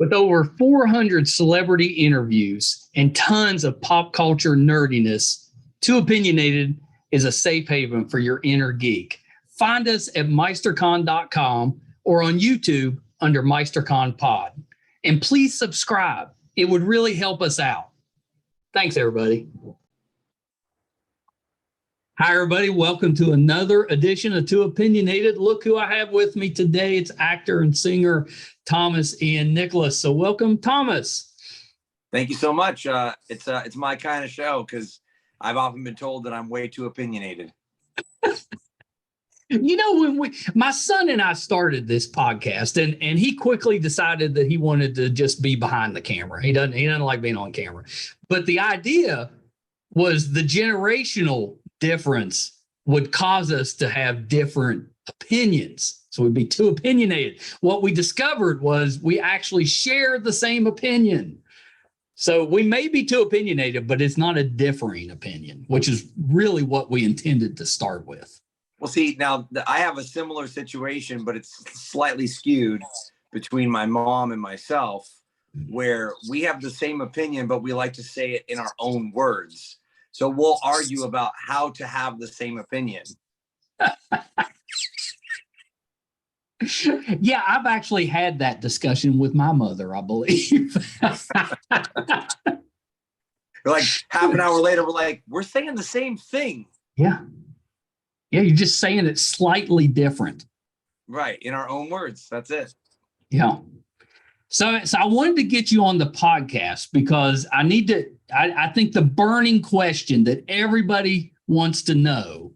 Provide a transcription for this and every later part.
With over 400 celebrity interviews and tons of pop culture nerdiness, Too Opinionated is a safe haven for your inner geek. Find us at meistercon.com or on YouTube under MeisterCon Pod. And please subscribe. It would really help us out. Thanks, everybody. Hi, everybody. Welcome to another edition of Too Opinionated. Look who I have with me today. It's actor and singer Thomas Ian Nicholas. So welcome, Thomas. Thank you so much. It's my kind of show because I've often been told that I'm way too opinionated. You know, when my son and I started this podcast, and he quickly decided that he wanted to just be behind the camera. He doesn't like being on camera. But the idea was the generational difference would cause us to have different opinions. So we'd be too opinionated. What we discovered was we actually share the same opinion. So we may be too opinionated, but it's not a differing opinion, which is really what we intended to start with. Well, see, now I have a similar situation, but it's slightly skewed between my mom and myself, where we have the same opinion, but we like to say it in our own words. So we'll argue about how to have the same opinion. Yeah, I've actually had that discussion with my mother, I believe. Like half an hour later, we're saying the same thing. Yeah. Yeah, you're just saying it slightly different. Right, in our own words. That's it. Yeah. So I wanted to get you on the podcast because I think the burning question that everybody wants to know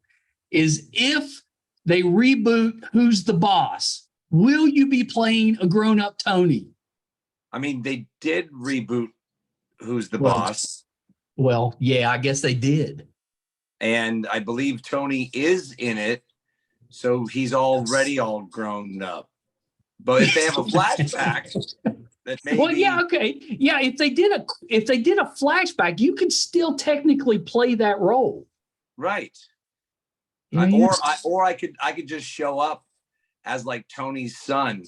is if they reboot Who's the Boss, will you be playing a grown-up Tony? I mean, they did reboot Who's the Boss. Well, yeah, I guess they did. And I believe Tony is in it, so he's already all grown up. But if they have a flashback, that maybe. Well, yeah, okay, yeah. If they did a flashback, you could still technically play that role, right? Yeah, Or I could just show up as like Tony's son,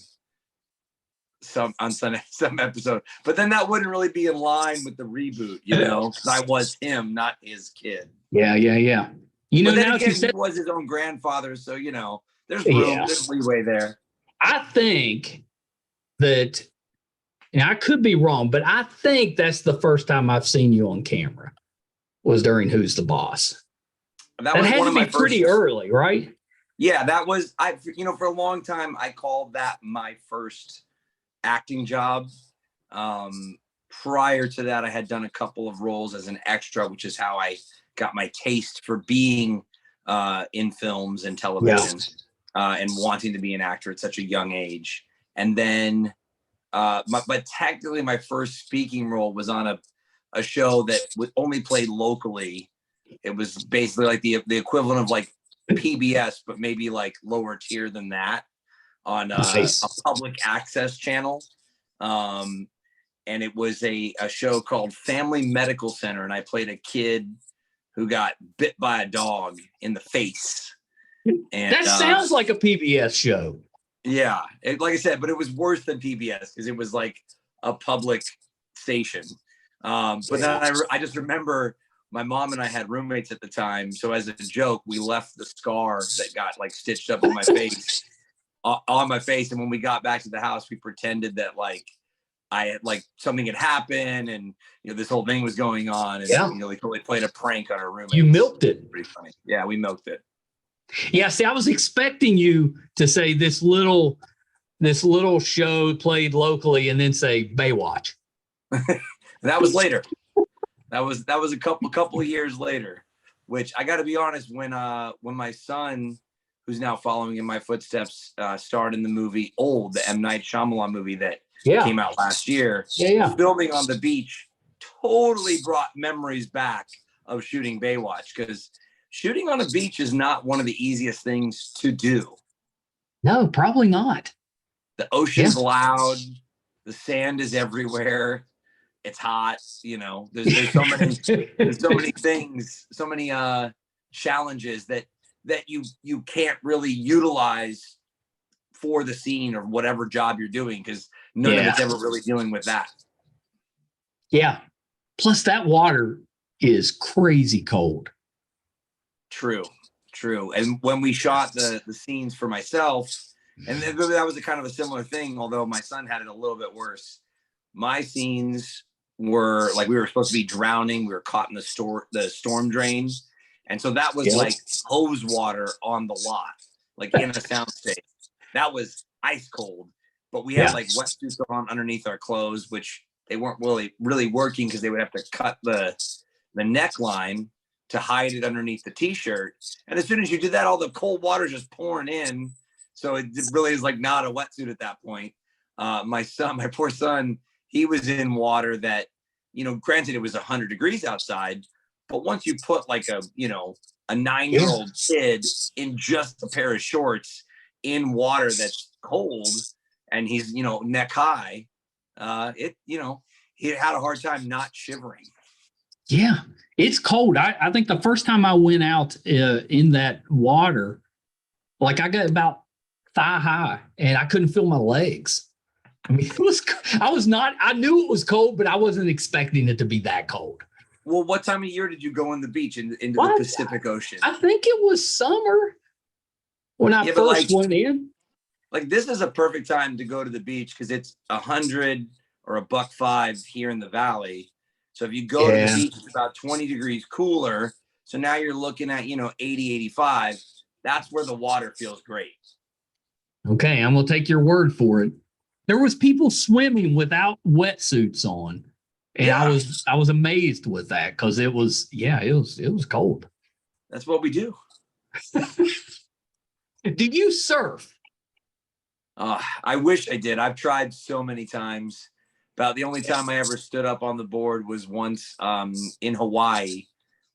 some episode. But then that wouldn't really be in line with the reboot, you know, because I was him, not his kid. Yeah. You know, now again, he was his own grandfather, so you know, there's room, there's leeway there. I think that, and I could be wrong, but I think that's the first time I've seen you on camera was during Who's the Boss. That was had to be pretty early, right? Yeah, that was, for a long time, I called that my first acting job. Prior to that, I had done a couple of roles as an extra, which is how I got my taste for being in films and television. Yeah. And wanting to be an actor at such a young age. And then, but technically my first speaking role was on a show that was only played locally. It was basically like the equivalent of like PBS, but maybe like lower tier than that on a public access channel. And it was a show called Family Medical Center. And I played a kid who got bit by a dog in the face. And that sounds like a PBS show. Yeah, like I said, but it was worse than PBS because it was like a public station. But then I just remember my mom and I had roommates at the time. So as a joke, we left the scar that got like stitched up on my face on my face. And when we got back to the house, we pretended that like I had like something had happened and this whole thing was going on. And we totally played a prank on our roommates. You milked it. Pretty funny. Yeah, we milked it. Yeah, see, I was expecting you to say this little show played locally and then say Baywatch. That was later. That was a couple of years later, which I got to be honest, when my son, who's now following in my footsteps, starred in the movie Old, the M. Night Shyamalan movie that came out last year. Filming on the beach totally brought memories back of shooting Baywatch because shooting on a beach is not one of the easiest things to do. No, probably not. The ocean's loud. The sand is everywhere. It's hot. There's so many things, so many challenges that you can't really utilize for the scene or whatever job you're doing, because none of it's ever really dealing with that. Yeah. Plus that water is crazy cold. True. And when we shot the scenes for myself, and that was a kind of a similar thing, although my son had it a little bit worse. My scenes were like, we were supposed to be drowning. We were caught in the storm drain. And so that was like hose water on the lot, like in a soundstage. That was ice cold, but we had like wetsuits on underneath our clothes, which they weren't really working because they would have to cut the neckline to hide it underneath the t-shirt. And as soon as you did that, all the cold water is just pouring in. So it really is like not a wetsuit at that point. My poor son, he was in water that, granted it was 100 degrees outside, but once you put like a 9-year-old kid in just a pair of shorts in water that's cold and he's, neck high, he had a hard time not shivering. Yeah, it's cold. I think the first time I went out in that water, like I got about thigh high and I couldn't feel my legs. I mean, I knew it was cold, but I wasn't expecting it to be that cold. Well, what time of year did you go on the beach into the Pacific Ocean? I think it was summer when I first went in. Like, this is a perfect time to go to the beach because it's 100 or $105 here in the valley. So if you go to the beach, it's about 20 degrees cooler. So now you're looking at, 80, 85. That's where the water feels great. Okay, I'm going to take your word for it. There was people swimming without wetsuits on. And I was amazed with that because it was cold. That's what we do. Did you surf? I wish I did. I've tried so many times. About the only time I ever stood up on the board was once in Hawaii,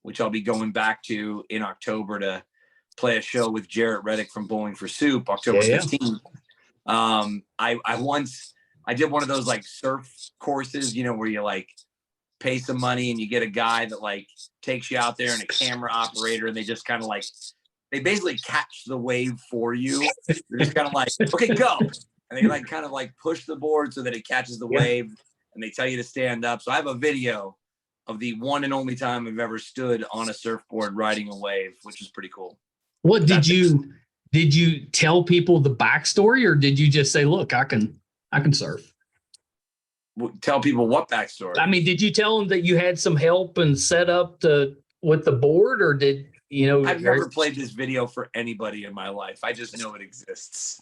which I'll be going back to in October to play a show with Jarrett Reddick from Bowling for Soup, October 15th. I did one of those like surf courses, where you like pay some money and you get a guy that like takes you out there and a camera operator, and they just kind of like, they basically catch the wave for you. They're just kind of like, okay, go. And they like kind of like push the board so that it catches the wave, and they tell you to stand up. So I have a video of the one and only time I've ever stood on a surfboard riding a wave, which is pretty cool. What did you tell people the backstory, or did you just say, look, I can surf? Tell people what backstory? I mean, did you tell them that you had some help and set up with the board, or did I've never played this video for anybody in my life. I just know it exists.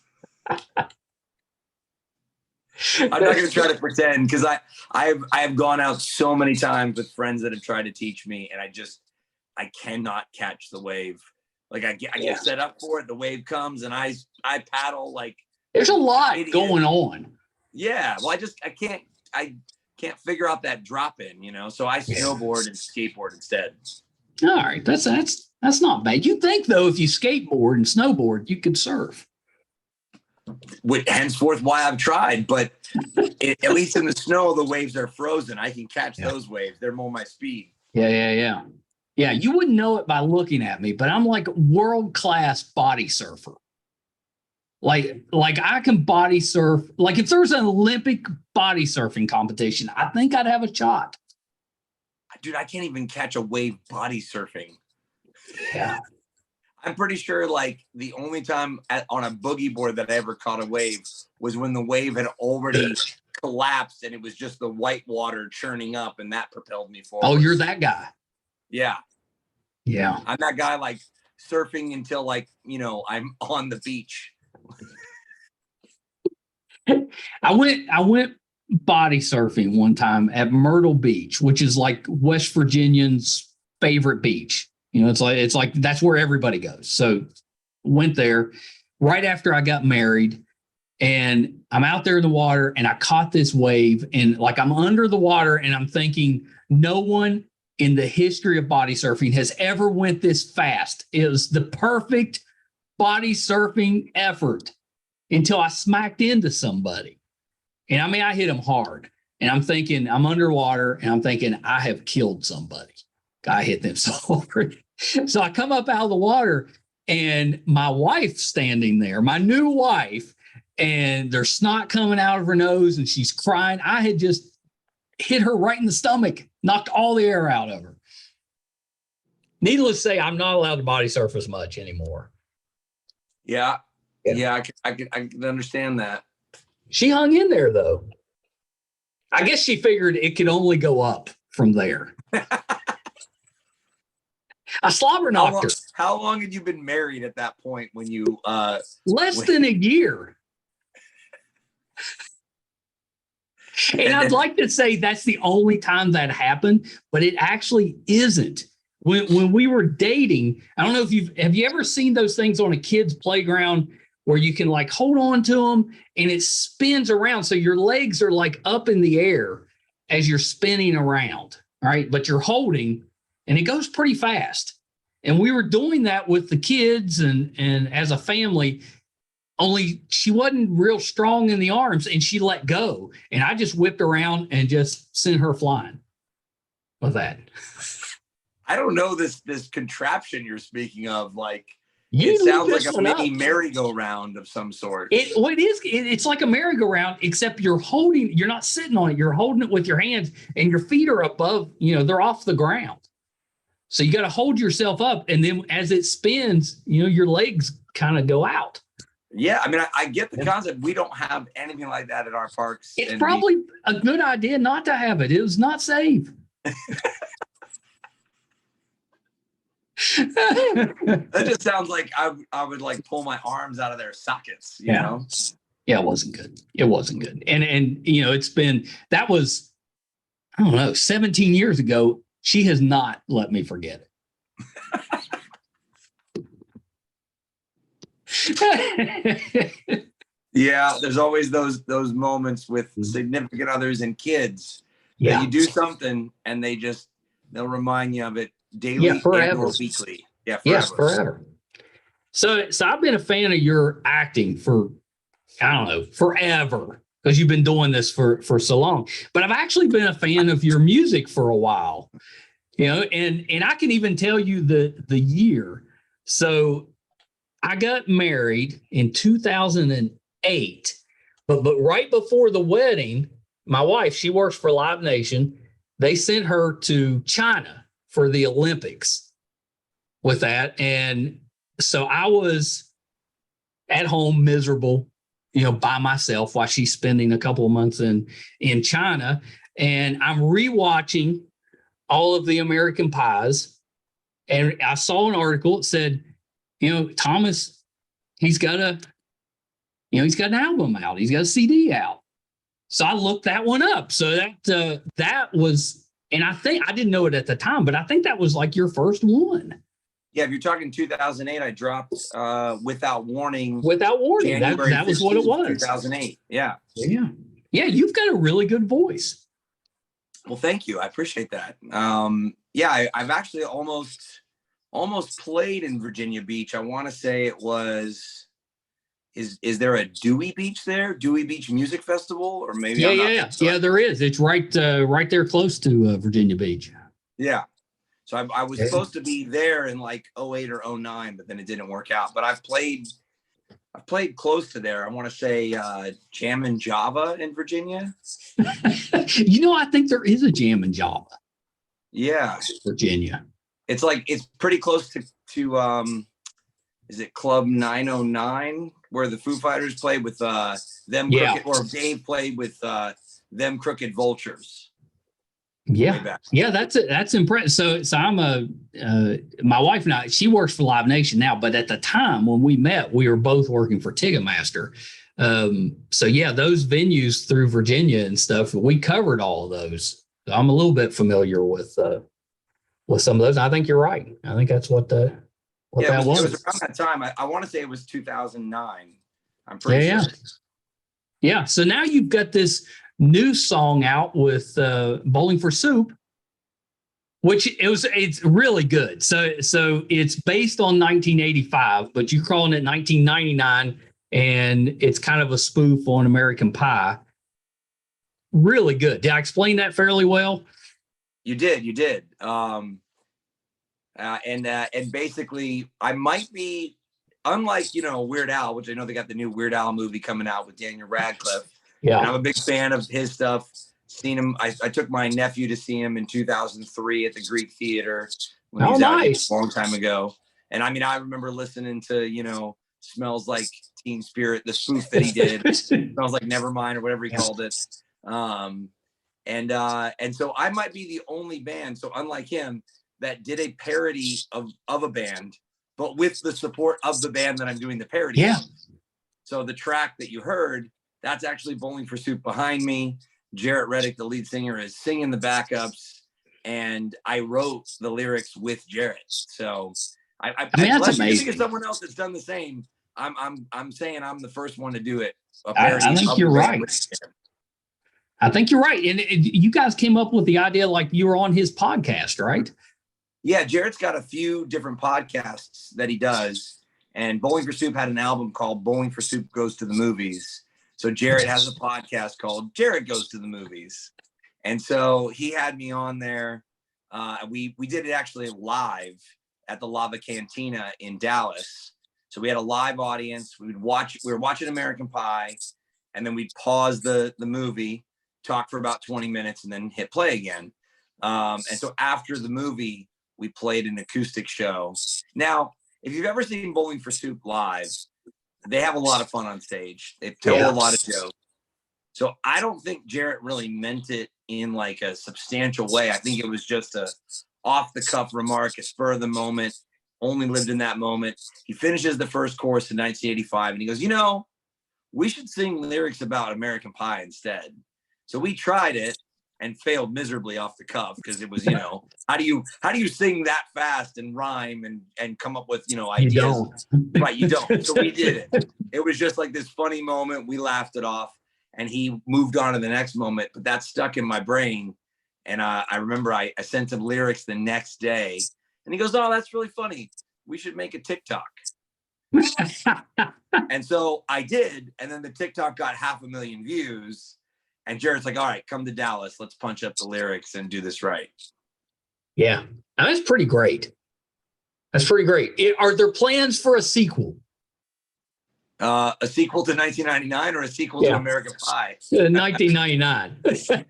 I'm not going to try to pretend, because I have gone out so many times with friends that have tried to teach me, and I cannot catch the wave. Like I get set up for it, the wave comes, and I paddle like. There's a lot going on. Yeah, well, I can't figure out that drop in, so I snowboard and skateboard instead. All right, that's not bad. You'd think though, if you skateboard and snowboard, you could surf. Henceforth, why I've tried, but at least in the snow, the waves are frozen. I can catch those waves. They're more my speed. Yeah. You wouldn't know it by looking at me, but I'm like world-class body surfer. Like I can body surf. Like if there's an Olympic body surfing competition, I think I'd have a shot. Dude, I can't even catch a wave body surfing. Yeah. I'm pretty sure like the only time on a boogie board that I ever caught a wave was when the wave had already collapsed and it was just the white water churning up, and that propelled me forward. Oh, you're that guy. Yeah. I'm that guy like surfing until like, I'm on the beach. I went body surfing one time at Myrtle Beach, which is like West Virginians' favorite beach. It's like that's where everybody goes. So went there right after I got married, and I'm out there in the water, and I caught this wave, and like I'm under the water, and I'm thinking no one in the history of body surfing has ever went this fast. It was the perfect body surfing effort until I smacked into somebody. And I mean, I hit them hard, and I'm thinking I'm underwater, and I'm thinking I have killed somebody. I hit them so hard. So I come up out of the water, and my wife's standing there, my new wife, and there's snot coming out of her nose and she's crying. I had just hit her right in the stomach, knocked all the air out of her. Needless to say, I'm not allowed to body surface much anymore. Yeah. I can understand that. She hung in there, though. I guess she figured it could only go up from there. I slobber knocked her. How long had you been married at that point when you less than a year? And I'd like to say that's the only time that happened, but it actually isn't. When we were dating, I don't know if have you ever seen those things on a kid's playground where you can like hold on to them and it spins around. So your legs are like up in the air as you're spinning around. All right. But you're holding and it goes pretty fast. And we were doing that with the kids and as a family, only she wasn't real strong in the arms and she let go. And I just whipped around and just sent her flying with that. I don't know this contraption you're speaking of. Like, it sounds like a mini merry-go-round of some sort. It's like a merry-go-round, except you're not sitting on it. You're holding it with your hands and your feet are above, they're off the ground. So you got to hold yourself up. And then as it spins, your legs kind of go out. Yeah. I mean, I get the concept. We don't have anything like that at our parks. It's probably a good idea not to have it. It was not safe. That just sounds like I would like pull my arms out of their sockets, you know? Yeah, it wasn't good. And that was, I don't know, 17 years ago. She has not let me forget it. Yeah, there's always those moments with significant others and kids that you do something and they'll remind you of it daily or weekly. Yeah, forever. Yes, forever. So I've been a fan of your acting for, I don't know, forever, because you've been doing this for so long. But I've actually been a fan of your music for a while, and I can even tell you the year. So I got married in 2008, but right before the wedding, my wife, she works for Live Nation. They sent her to China for the Olympics with that. And so I was at home miserable, by myself while she's spending a couple of months in China. And I'm rewatching all of the American Pies. And I saw an article that said, Thomas, he's got an album out. He's got a CD out. So I looked that one up. So that was, and I think I didn't know it at the time, but I think that was like your first one. Yeah, if you're talking 2008, I dropped Without Warning. Without Warning, that was what it was. 2008, yeah. Yeah, you've got a really good voice. Well, thank you. I appreciate that. I've actually almost played in Virginia Beach. I want to say it was, is there a Dewey Beach there? Dewey Beach Music Festival? Or maybe Yeah, there is. It's right there close to Virginia Beach. Yeah. So I was supposed to be there in like 08 or 09, but then it didn't work out. But I've played close to there. I want to say Jam and Java in Virginia. I think there is a Jam and Java. Yeah. Virginia. It's pretty close to is it Club 909 where the Foo Fighters played with them crooked, or Dave played with them Crooked Vultures. Yeah, that's impressive. So I'm my wife and I, she works for Live Nation now, but at the time when we met, we were both working for Ticketmaster. So those venues through Virginia and stuff, we covered all of those. So I'm a little bit familiar with some of those. I think you're right. I think that's what that was. It was around that time. I want to say it was 2009. I'm pretty sure. Yeah. So now you've got this new song out with Bowling for Soup, which it's really good. So it's based on 1985, but you're calling it 1999, and it's kind of a spoof on American Pie. Really good. Did I explain that fairly well? You did. And basically, I might be unlike, Weird Al, which I know they got the new Weird Al movie coming out with Daniel Radcliffe. Yeah. And I'm a big fan of his stuff. Seen him. I took my nephew to see him in 2003 at the Greek Theater when he was out here a long time ago. And I mean, I remember listening to, Smells Like Teen Spirit, the spoof that he did. Smells Like Nevermind or whatever he called it. And so I might be the only band, so unlike him, that did a parody of a band, but with the support of the band that I'm doing the parody. Yeah. So the track that you heard, that's actually Bowling for Soup behind me. Jarrett Reddick, the lead singer, is singing the backups, and I wrote the lyrics with Jarrett. So I mean, that's amazing. You think of someone else that's done the same, I'm saying I'm the first one to do it. I think you're right. I think you're right. And you guys came up with the idea like you were on his podcast, right? Yeah, Jarrett's got a few different podcasts that he does. And Bowling for Soup had an album called Bowling for Soup Goes to the Movies. So Jarrett has a podcast called Jarrett Goes to the Movies. And so he had me on there. We did it actually live at the Lava Cantina in Dallas. So we had a live audience. We were watching American Pie, and then we'd pause the movie, talk for about 20 minutes, and then hit play again. And so after the movie, we played an acoustic show. Now, if you've ever seen Bowling for Soup live, they have a lot of fun on stage. They tell a lot of jokes. So I don't think Jarrett really meant it in like a substantial way. I think it was just a off the cuff remark, a spur of the moment, only lived in that moment. He finishes the first chorus in 1985 and he goes, we should sing lyrics about American Pie instead. So we tried it and failed miserably off the cuff because it was, how do you sing that fast and rhyme and come up with, ideas? You don't. Right, you don't. So we did it. It was just like this funny moment. We laughed it off and he moved on to the next moment, but that stuck in my brain. And I remember I sent him lyrics the next day and he goes, oh, that's really funny. We should make a TikTok. And so I did. And then the TikTok got 500,000 views. And Jarrett's like, all right, come to Dallas. Let's punch up the lyrics and do this right. Yeah. Now, that's pretty great. That's pretty great. Are there plans for a sequel? A sequel to 1999 or a sequel to American Pie? 1999.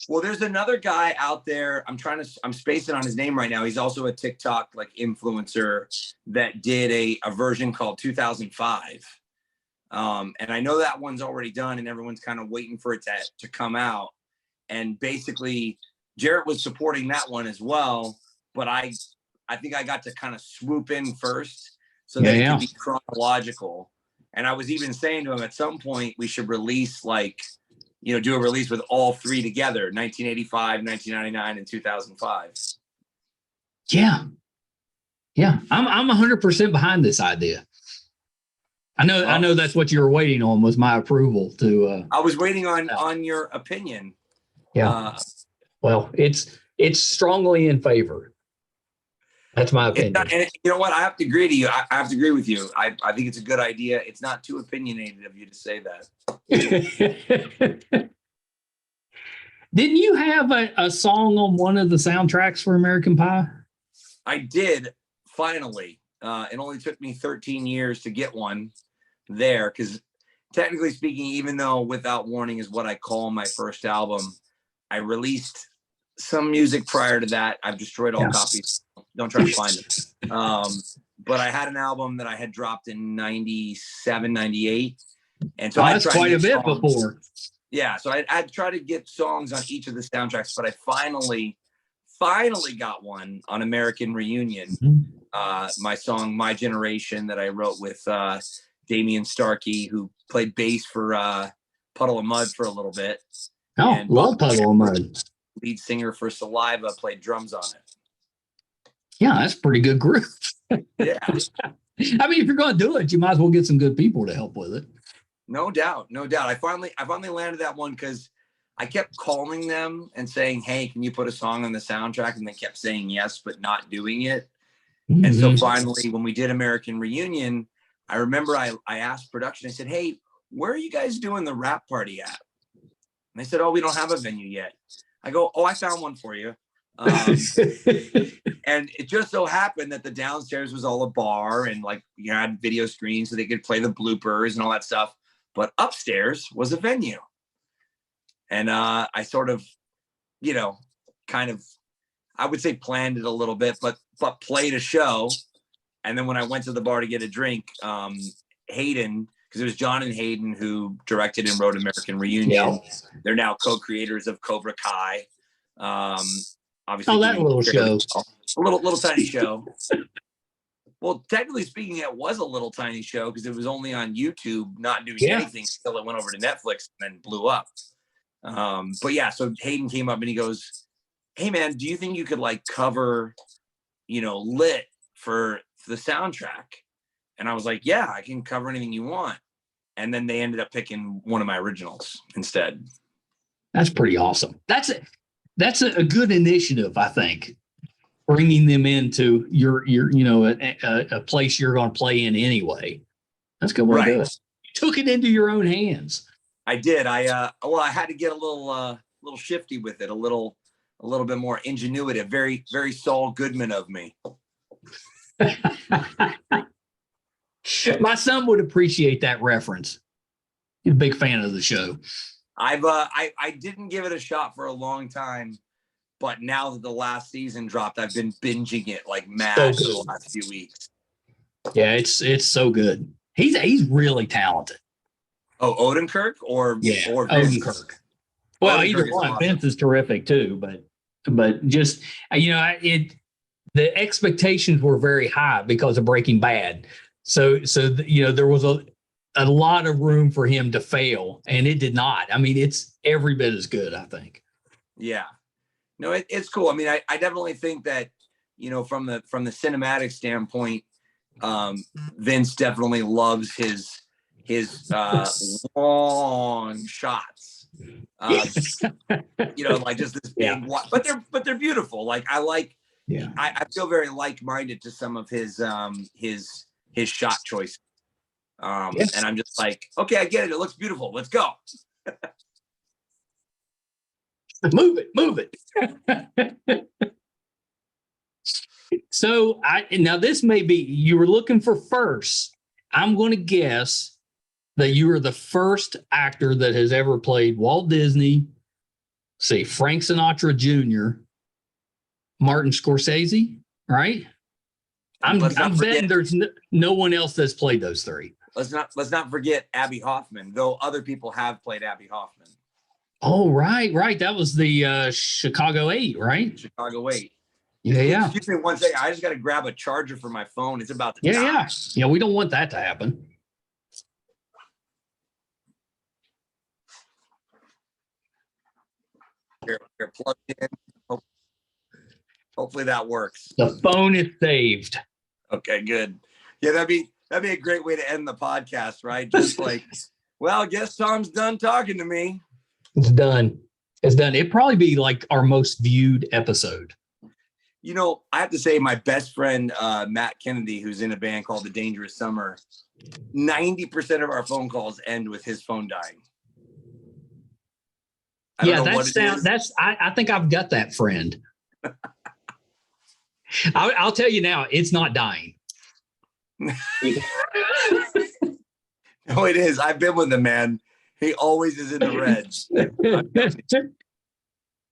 Well, there's another guy out there. I'm spacing on his name right now. He's also a TikTok like influencer that did a version called 2005. And I know that one's already done and everyone's kind of waiting for it to come out. And basically Jarrett was supporting that one as well. But I think I got to kind of swoop in first so that it could be chronological. And I was even saying to him at some point, we should release do a release with all three together, 1985, 1999, and 2005. Yeah. Yeah. I'm 100% behind this idea. I know that's what you were waiting on was my approval to. I was waiting on your opinion. Yeah. Well, it's strongly in favor. That's my opinion. And you know what? I have to agree to you. I have to agree with you. I think it's a good idea. It's not too opinionated of you to say that. Didn't you have a song on one of the soundtracks for American Pie? I did, finally. It only took me 13 years to get one there because technically speaking, even though Without Warning is what I call my first album, I released some music prior to that. I've destroyed all copies. Don't try to find them. But I had an album that I had dropped in 97, 98. And so that's quite a bit before. Yeah. So I tried to get songs on each of the soundtracks, but I finally got one on American Reunion. My song, My Generation, that I wrote with Damian Starkey, who played bass for Puddle of Mud for a little bit. Oh, and love Puddle of Mud. Lead singer for Saliva played drums on it. Yeah, that's a pretty good group. Yeah. I mean, if you're going to do it, you might as well get some good people to help with it. No doubt. I finally landed that one because I kept calling them and saying, hey, can you put a song on the soundtrack? And they kept saying yes, but not doing it. Mm-hmm. And so finally, when we did American Reunion, I remember I asked production, I said, hey, where are you guys doing the rap party at? And they said, oh, we don't have a venue yet. I go, oh, I found one for you. And it just so happened that the downstairs was all a bar and like you had video screens so they could play the bloopers and all that stuff. But upstairs was a venue. And I sort of, kind of, I would say planned it a little bit, but played a show. And then when I went to the bar to get a drink, Hayden, because it was John and Hayden who directed and wrote American Reunion. Yeah. They're now co-creators of Cobra Kai. Obviously, that little show, a little tiny show. Well, technically speaking, it was a little tiny show because it was only on YouTube, not doing anything until it went over to Netflix and then blew up. But yeah, so Hayden came up and he goes, "Hey man, do you think you could like cover, Lit for the soundtrack?" And I was like, "Yeah, I can cover anything you want." And then they ended up picking one of my originals instead. That's pretty awesome. That's a good initiative, I think. Bringing them into your a place you're going to play in anyway. That's a good way to do it. You took it into your own hands. I did. I had to get a little shifty with it, a little bit more ingenuitive. Very, very Saul Goodman of me. My son would appreciate that reference. He's a big fan of the show. I didn't give it a shot for a long time, but now that the last season dropped, I've been binging it like mad for the last few weeks. Yeah, it's so good. He's really talented. Oh, Odenkirk or Odenkirk. Well, Odenkirk either one. Awesome. Vince is terrific too, but just the expectations were very high because of Breaking Bad. So there was a lot of room for him to fail, and it did not. I mean, it's every bit as good, I think. Yeah. No, it's cool. I mean, I definitely think that, from the cinematic standpoint, Vince definitely loves his long shots. Like just this big but they're beautiful. Like I feel very like-minded to some of his shot choices. And I'm just like, okay, I get it. It looks beautiful. Let's go. Move it. So now this may be, you were looking for first. I'm going to guess that you are the first actor that has ever played Walt Disney, Frank Sinatra Jr., Martin Scorsese, right? I'm betting there's no one else that's played those three. Let's not forget Abbie Hoffman, though other people have played Abbie Hoffman. Oh, right. That was the Chicago 8, right? Chicago 8. Yeah. Excuse me one second. I just got to grab a charger for my phone. It's about to die. Yeah, we don't want that to happen. You're plugged in. Hopefully that works. The phone is saved. Okay, good. Yeah, that'd be a great way to end the podcast, right? Just like, well, I guess Tom's done talking to me. It's done. It'd probably be like our most viewed episode. I have to say my best friend, Matt Kennedy, who's in a band called The Dangerous Summer, 90% of our phone calls end with his phone dying. I think I've got that friend. I'll tell you now, it's not dying. No, it is. I've been with him, man. He always is in the reds.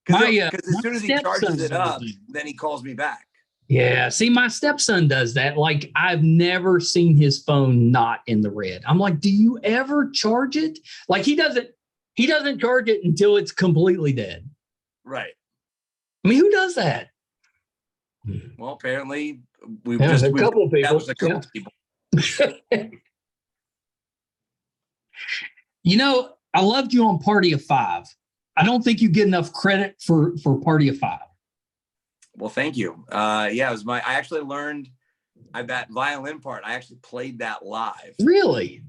Because as soon as he charges it up, then he calls me back. Yeah. See, my stepson does that. Like, I've never seen his phone not in the red. I'm like, do you ever charge it? Like, he doesn't charge it until it's completely dead. Right. I mean, who does that? Well, apparently a couple of people. I loved you on Party of Five. I don't think you get enough credit for Party of Five. Well, thank you. It was I actually learned that violin part. I actually played that live. Really?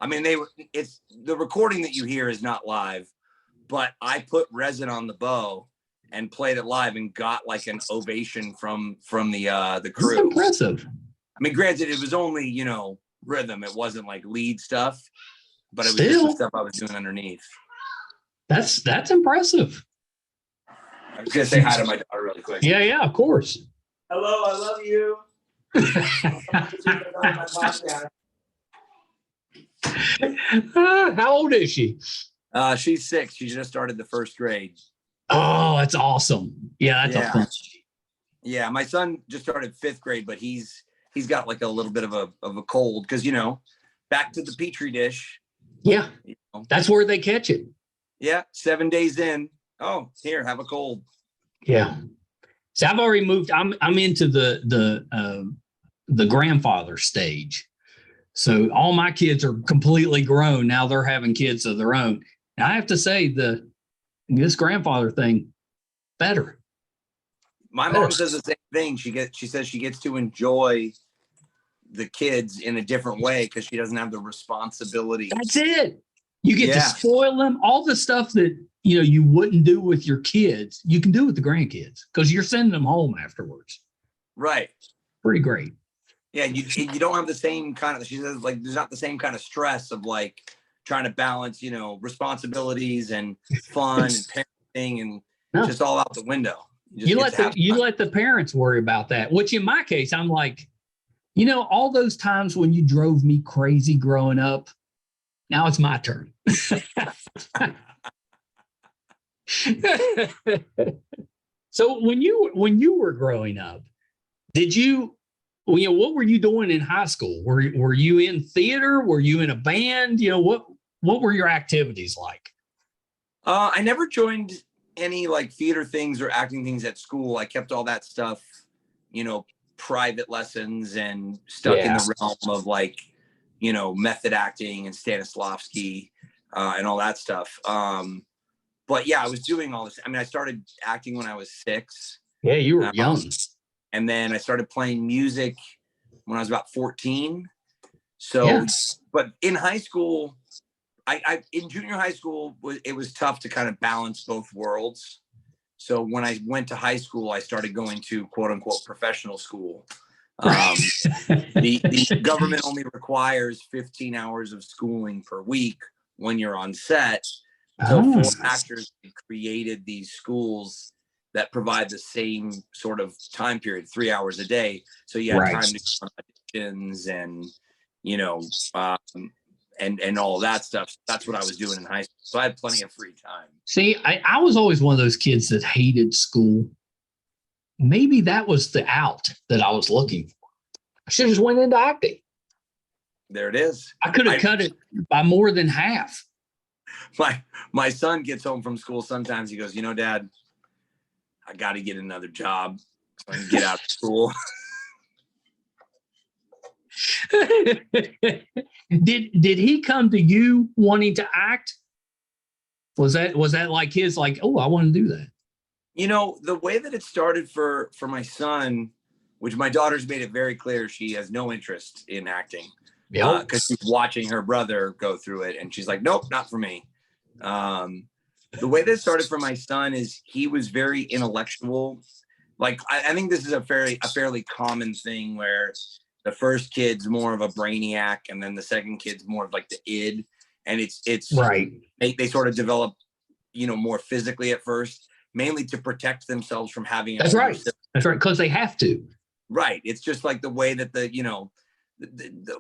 I mean, it's the recording that you hear is not live, but I put resin on the bow and played it live and got like an ovation from the crew. That's impressive. I mean, granted, it was only, rhythm. It wasn't like lead stuff, but it was just the stuff I was doing underneath. That's impressive. I was gonna say hi to my daughter really quick. Yeah, of course. Hello, I love you. How old is she? She's 6. She just started the first grade. Oh, that's awesome. Yeah, that's a fun. Yeah, my son just started 5th grade, but he's got like a little bit of a cold because, you know, back to the Petri dish. Yeah, you know. That's where they catch it. Yeah, 7 days in. Oh, here, have a cold. Yeah. So I've already moved. I'm into the grandfather stage. So all my kids are completely grown. Now they're having kids of their own. And I have to say this grandfather thing, better. My mom says the same thing. She says she gets to enjoy the kids in a different way because she doesn't have the responsibility. That's it. You get to spoil them. All the stuff that you wouldn't do with your kids, you can do with the grandkids because you're sending them home afterwards. Right. Pretty great. Yeah, you don't have the same kind of. She says like there's not the same kind of stress of like trying to balance responsibilities and fun and parenting and just all out the window. You let the parents worry about that. Which in my case, I'm like, all those times when you drove me crazy growing up, now it's my turn. So when you were growing up, what were you doing in high school? Were you in theater? Were you in a band? What were your activities like? I never joined any like theater things or acting things at school. I kept all that stuff, private lessons and stuck in the realm of like, method acting and Stanislavski and all that stuff. But yeah, I was doing all this. I mean, I started acting when I was 6. Yeah, you were young. And then I started playing music when I was about 14. So, but in high school, in junior high school, it was tough to kind of balance both worlds. So when I went to high school, I started going to quote unquote professional school. The government only requires 15 hours of schooling per week when you're on set. So for actors, we created these schools that provide the same sort of time period, 3 hours a day. So you have time to do auditions and, and all of that stuff. So that's what I was doing in high school. So I had plenty of free time. See, I was always one of those kids that hated school. Maybe that was the out that I was looking for. I should have just went into acting. There it is. I could have cut it by more than half. My son gets home from school sometimes. He goes, Dad, I got to get another job so I can get out of school. Did he come to you wanting to act? Was that like his like, oh, I want to do that? The way that it started for my son, which my daughter's made it very clear she has no interest in acting. Yeah, because she's watching her brother go through it, and she's like, nope, not for me. The way that it started for my son is he was very intellectual. Like I think this is a fairly common thing where the first kid's more of a brainiac, and then the second kid's more of like the id, and it's right. They sort of develop, more physically at first, mainly to protect themselves from having. That's right. That's right, because they have to. Right. It's just like the way that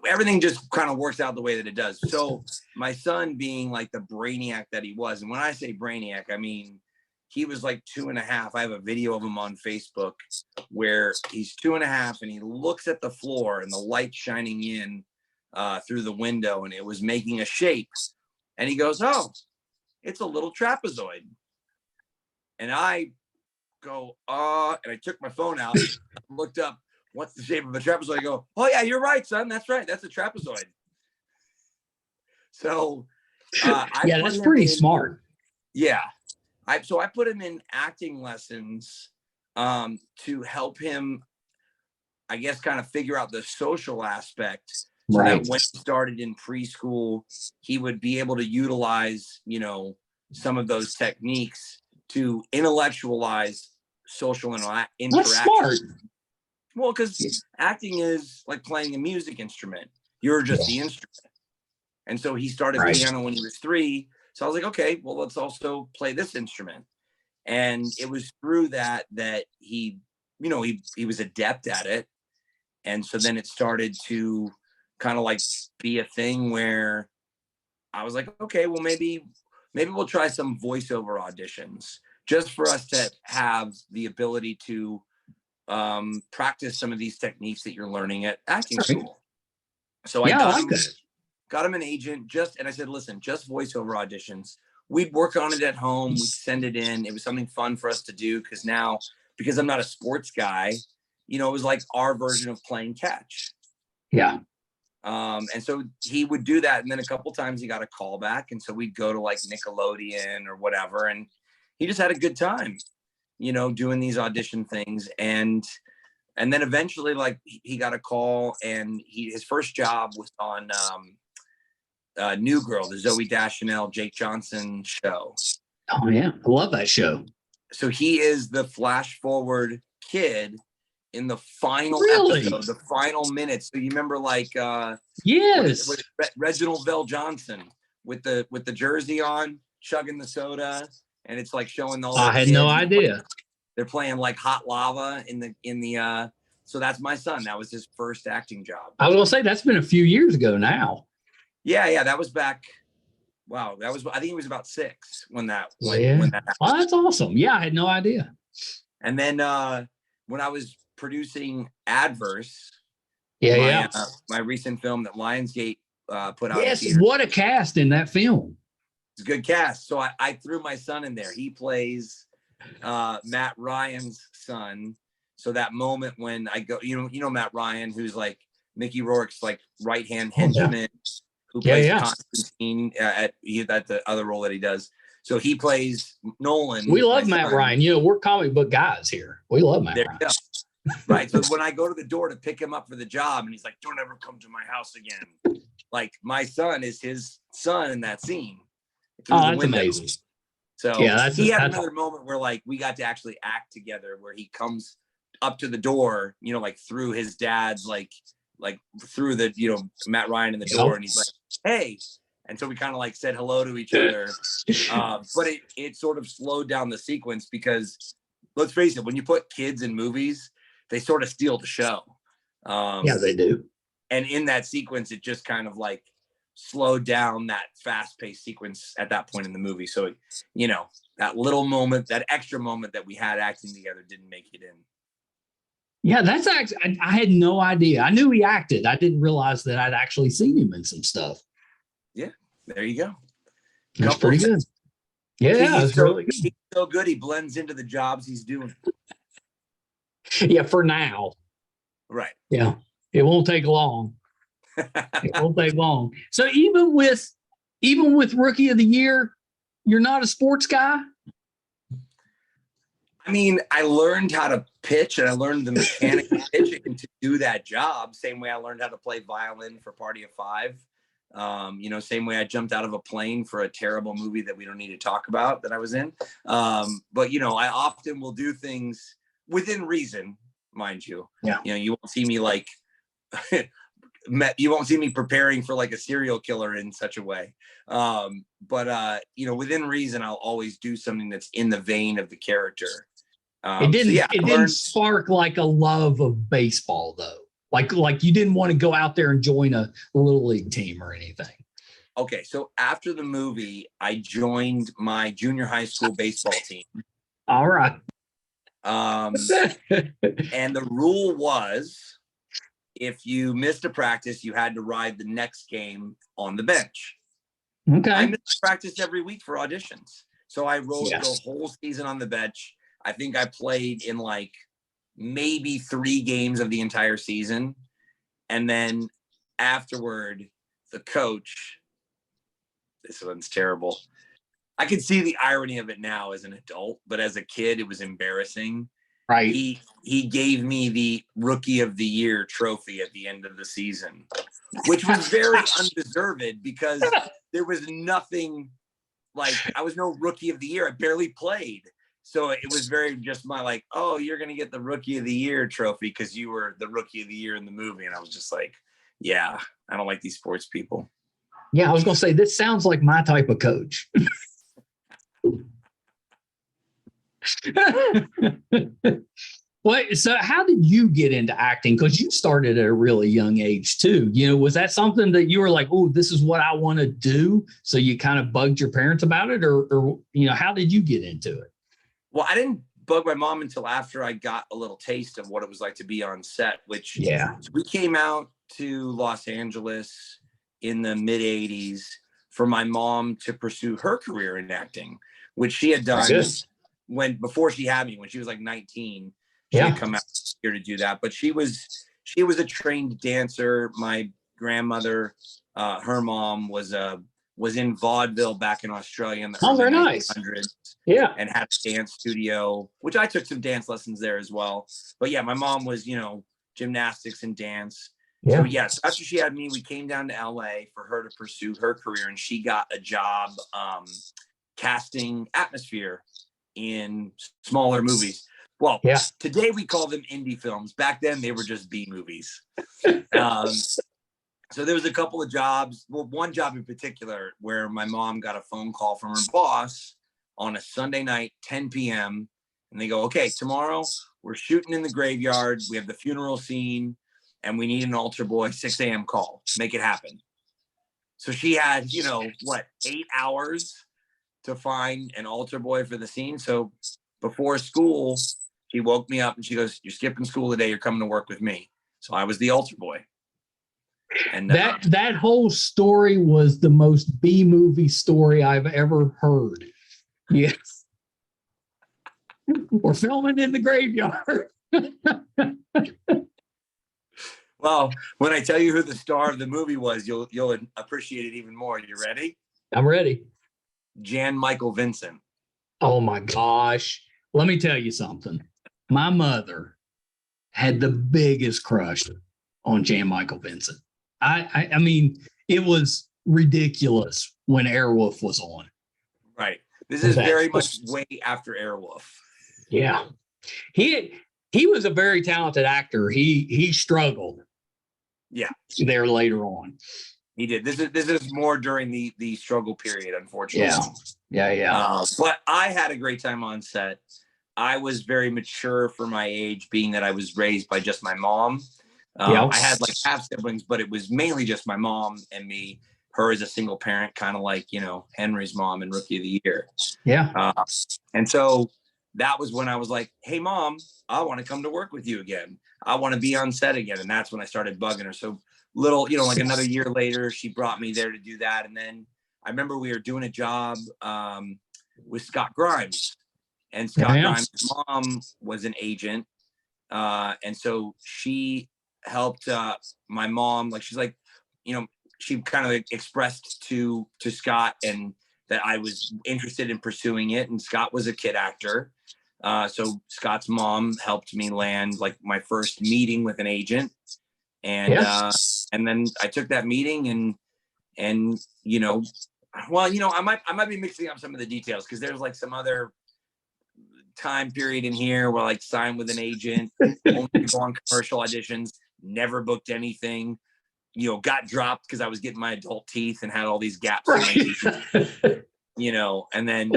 everything just kind of works out the way that it does. So my son being like the brainiac that he was, and when I say brainiac, I mean he was like 2.5. I have a video of him on Facebook where he's 2.5 and he looks at the floor and the light shining in through the window, and it was making a shape, and he goes, oh, it's a little trapezoid. And I go, and I took my phone out, looked up, what's the shape of a trapezoid? I go, oh yeah, you're right, son. That's right. That's a trapezoid. So that's pretty smart. Yeah. So I put him in acting lessons to help him, I guess, kind of figure out the social aspect. So that when he started in preschool, he would be able to utilize, some of those techniques to intellectualize social interaction. That's smart. Well, because acting is like playing a music instrument. You're just the instrument. And so he started piano when he was 3. So I was like, okay, well, let's also play this instrument. And it was through that he was adept at it. And so then it started to kind of like be a thing where I was like, okay, well, maybe we'll try some voiceover auditions just for us to have the ability to practice some of these techniques that you're learning at acting school. So I got him an agent and I said, listen, just voiceover auditions. We'd work on it at home. We'd send it in. It was something fun for us to do because I'm not a sports guy, it was like our version of playing catch. Yeah. And so he would do that. And then a couple times he got a call back. And so we'd go to like Nickelodeon or whatever. And he just had a good time, doing these audition things. And then eventually like he got a call and his first job was on New Girl, the Zooey Deschanel, Jake Johnson show. Oh yeah. I love that show. So he is the flash forward kid in the final episode, the final minutes. So you remember like yes, what Reginald Vell Johnson with the jersey on, chugging the soda, and it's like showing all. I had no idea. They're playing like Hot Lava in the. So that's my son. That was his first acting job. I was gonna say that's been a few years ago now. Yeah, that was back. Wow, I think he was about 6 when that happened. Oh, that's awesome. Yeah, I had no idea. And then when I was producing Adverse, my recent film that Lionsgate put out. Yes, what a cast in that film. It's a good cast. So I threw my son in there. He plays Matt Ryan's son. So that moment when I go, Matt Ryan, who's like Mickey Rourke's like right-hand henchman, who plays Constantine at the other role that he does. So he plays Nolan. We love Matt Ryan. We're comic book guys here. We love Matt Ryan. Right. So when I go to the door to pick him up for the job and he's like, don't ever come to my house again. Like my son is his son in that scene. Oh, that's amazing. So he had another moment where like we got to actually act together where he comes up to the door, like through his dad's, like through the, Matt Ryan in the door and he's like, hey. And so we kind of like said hello to each other. But it sort of slowed down the sequence because let's face it, when you put kids in movies, they sort of steal the show. Yeah, they do. And in that sequence, it just kind of like slowed down that fast-paced sequence at that point in the movie. So, that little moment, that extra moment that we had acting together didn't make it in. Yeah, that's actually, I had no idea. I knew he acted. I didn't realize that I'd actually seen him in some stuff. Yeah, there you go. That's pretty good. Yeah, it's really good. He's so good, he blends into the jobs he's doing. Yeah, for now. Right. Yeah, it won't take long. It won't take long. So even with Rookie of the Year, you're not a sports guy? I mean, I learned how to pitch and I learned the mechanics of pitching to do that job. Same way I learned how to play violin for Party of Five. Same way I jumped out of a plane for a terrible movie that we don't need to talk about that I was in. But I often will do things within reason, mind you. Yeah. You won't see me like, you won't see me preparing for like a serial killer in such a way. But within reason, I'll always do something that's in the vein of the character. It didn't spark like a love of baseball though. Like you didn't want to go out there and join a little league team or anything. Okay, so after the movie, I joined my junior high school baseball team. All right. And the rule was, if you missed a practice, you had to ride the next game on the bench. Okay. I missed practice every week for auditions, so I rode the whole season on the bench. I think I played in like maybe 3 games of the entire season. And then afterward, the coach, this one's terrible. I can see the irony of it now as an adult, but as a kid, it was embarrassing. Right. He gave me the Rookie of the Year trophy at the end of the season, which was very undeserved because there was nothing like, I was no Rookie of the Year. I barely played. So it was very just my like, oh, you're going to get the Rookie of the Year trophy because you were the Rookie of the Year in the movie. And I was just like, yeah, I don't like these sports people. Yeah, I was going to say, this sounds like my type of coach. Wait, so how did you get into acting? Because you started at a really young age too. Was that something that you were like, oh, this is what I want to do? So you kind of bugged your parents about it, or how did you get into it? Well, I didn't bug my mom until after I got a little taste of what it was like to be on set, which so we came out to Los Angeles in the mid 80s for my mom to pursue her career in acting, which she had done before she had me, when she was like 19. She had come out here to do that, but she was a trained dancer. My grandmother, her mom was in vaudeville back in Australia in the early 1900s. Yeah. And had a dance studio, which I took some dance lessons there as well. But yeah, my mom was, gymnastics and dance. Yeah. So yes, after she had me, we came down to LA for her to pursue her career, and she got a job casting atmosphere in smaller movies. Well, today we call them indie films. Back then they were just B movies. So there was a couple of jobs. Well, one job in particular where my mom got a phone call from her boss on a Sunday night, 10 p.m. And they go, okay, tomorrow we're shooting in the graveyard. We have the funeral scene and we need an altar boy, 6 a.m. call. Make it happen. So she had, 8 hours to find an altar boy for the scene. So before school, she woke me up and she goes, you're skipping school today. You're coming to work with me. So I was the altar boy. And that whole story was the most B movie story I've ever heard. Yes. We're filming in the graveyard. Well, when I tell you who the star of the movie was, you'll appreciate it even more. You ready? I'm ready. Jan Michael Vincent. Oh my gosh. Let me tell you something. My mother had the biggest crush on Jan Michael Vincent. I mean, it was ridiculous when Airwolf was on. Right. This is very much way after Airwolf. Yeah. He was a very talented actor. He struggled. Yeah. There later on. He did. This is more during the struggle period, unfortunately. Yeah. But I had a great time on set. I was very mature for my age, being that I was raised by just my mom. I had like half siblings, but it was mainly just my mom and me. Her as a single parent, kind of like, Henry's mom in Rookie of the Year. Yeah. And so that was when I was like, hey, Mom, I want to come to work with you again. I want to be on set again. And that's when I started bugging her. So like another year later, she brought me there to do that. And then I remember we were doing a job with Scott Grimes. And Scott Grimes' mom was an agent. And so she helped my mom. Like, she's like, she kind of expressed to Scott and that I was interested in pursuing it. And Scott was a kid actor. So Scott's mom helped me land like my first meeting with an agent. And then I took that meeting and I might be mixing up some of the details because there's like some other time period in here where I like signed with an agent, only go on commercial auditions, never booked anything, got dropped because I was getting my adult teeth and had all these gaps in my teeth, and then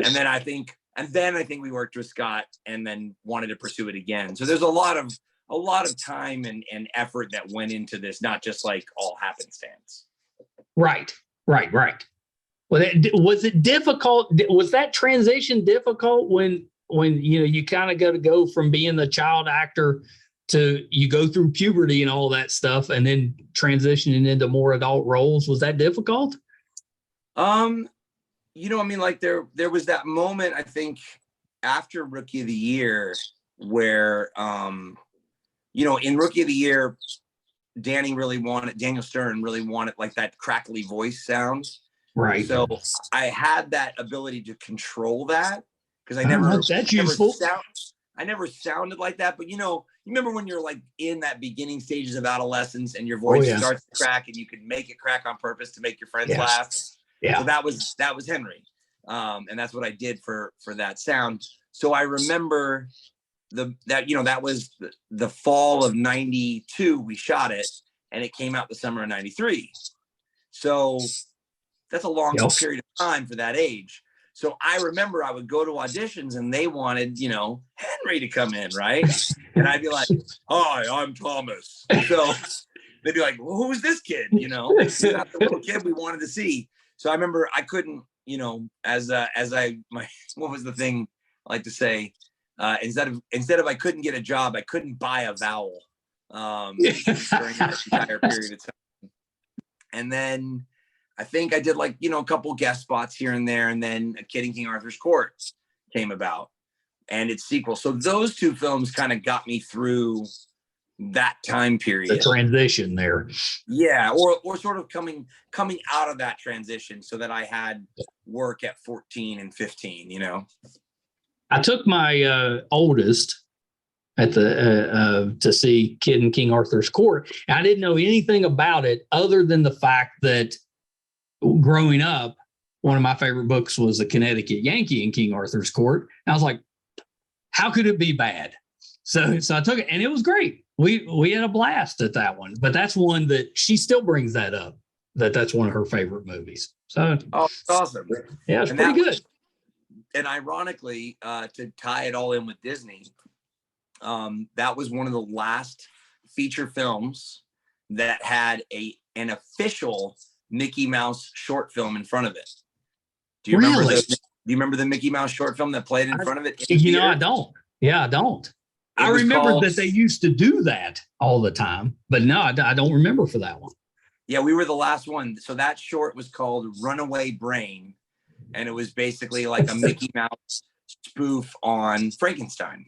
I think we worked with Scott and then wanted to pursue it again. So there's a lot of time and effort that went into this, not just like all happenstance. Right. Well, was it difficult? Was that transition difficult when you kind of got to go from being the child actor to you go through puberty and all that stuff and then transitioning into more adult roles? Was that difficult? Like there was that moment, I think, after Rookie of the Year where, in Rookie of the Year, Daniel Stern really wanted like that crackly voice sound. Right. So I had that ability to control that because I never sounded like that. But you remember when you're like in that beginning stages of adolescence and your voice starts to crack and you can make it crack on purpose to make your friends laugh. Yeah. So that was Henry. And that's what I did for that sound. So I remember that was the fall of 92. We shot it and it came out the summer of 93. So that's a long period of time for that age. So I remember I would go to auditions and they wanted, Henry to come in, right? And I'd be like, hi, I'm Thomas. So they'd be like, well, who's this kid? You're not the little kid we wanted to see. So I remember I couldn't, what was the thing I like to say? Instead of I couldn't get a job, I couldn't buy a vowel during that entire period of time. And then I think I did a couple guest spots here and there, and then A Kid in King Arthur's Court came about and its sequel. So those two films kind of got me through that time period. The transition there. Yeah, or sort of coming out of that transition so that I had work at 14 and 15, I took my oldest at the to see Kid in King Arthur's Court. I didn't know anything about it other than the fact that growing up, one of my favorite books was The Connecticut Yankee in King Arthur's Court. And I was like, how could it be bad? So I took it, and it was great. We had a blast at that one. But that's one that she still brings that up, that's one of her favorite movies. So it's awesome. Yeah, it's pretty good. And ironically, to tie it all in with Disney, that was one of the last feature films that had an official Mickey Mouse short film in front of it. Do you remember the Mickey Mouse short film that played in front of it? I don't. Yeah, I don't. I remember that they used to do that all the time, but no, I don't remember for that one. Yeah, we were the last one. So that short was called Runaway Brain, and it was basically like a Mickey Mouse spoof on Frankenstein.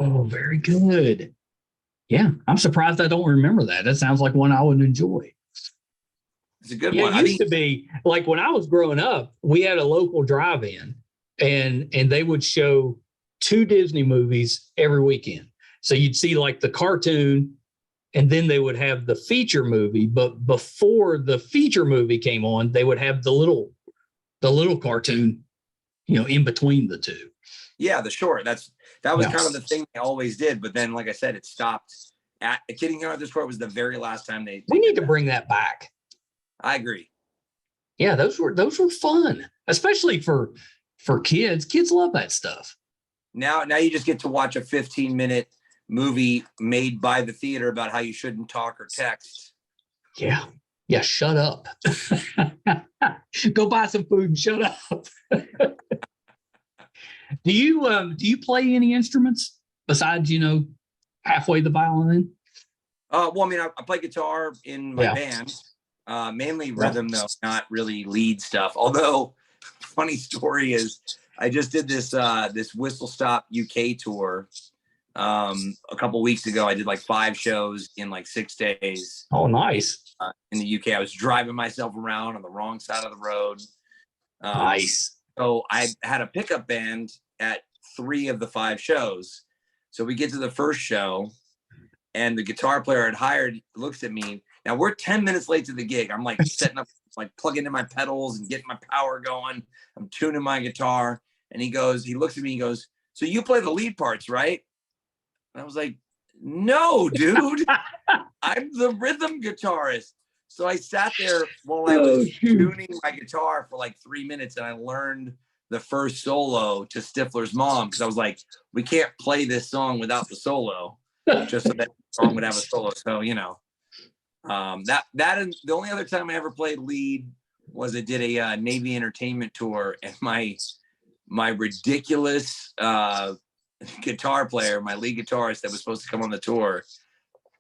Oh, very good. Yeah, I'm surprised I don't remember that. That sounds like one I would enjoy. It's a good one. It used to be like when I was growing up, we had a local drive-in, and they would show 2 Disney movies every weekend. So you'd see like the cartoon, and then they would have the feature movie. But before the feature movie came on, they would have the little cartoon, in between the two. Yeah, the short. That was kind of the thing they always did. But then, like I said, it stopped. At A Kid in King Arthur's Court was the very last time we need to bring that back. I agree. Yeah, those were fun, especially for kids. Kids love that stuff. Now you just get to watch a 15-minute movie made by the theater about how you shouldn't talk or text. Yeah. Yeah, shut up. Go buy some food and shut up. Do you play any instruments besides, halfway the violin? Well, I mean, I play guitar in my band. Mainly rhythm, though, not really lead stuff. Although, funny story is, I just did this Whistle Stop UK tour a couple weeks ago. I did 5 shows in 6 days. Oh, nice. In the UK, I was driving myself around on the wrong side of the road. Nice. So I had a pickup band at 3 of the 5 shows. So we get to the first show, and the guitar player I'd hired looks at me. Now we're 10 minutes late to the gig. I'm setting up, plugging in my pedals and getting my power going. I'm tuning my guitar. And he looks at me, he goes, so you play the lead parts, right? And I was like, no, dude, I'm the rhythm guitarist. So I sat there while I was tuning my guitar for 3 minutes, and I learned the first solo to Stifler's Mom, because I was like, we can't play this song without the solo, just so that the song would have a solo. So, that and the only other time I ever played lead was I did a Navy entertainment tour, and my ridiculous guitar player, my lead guitarist that was supposed to come on the tour,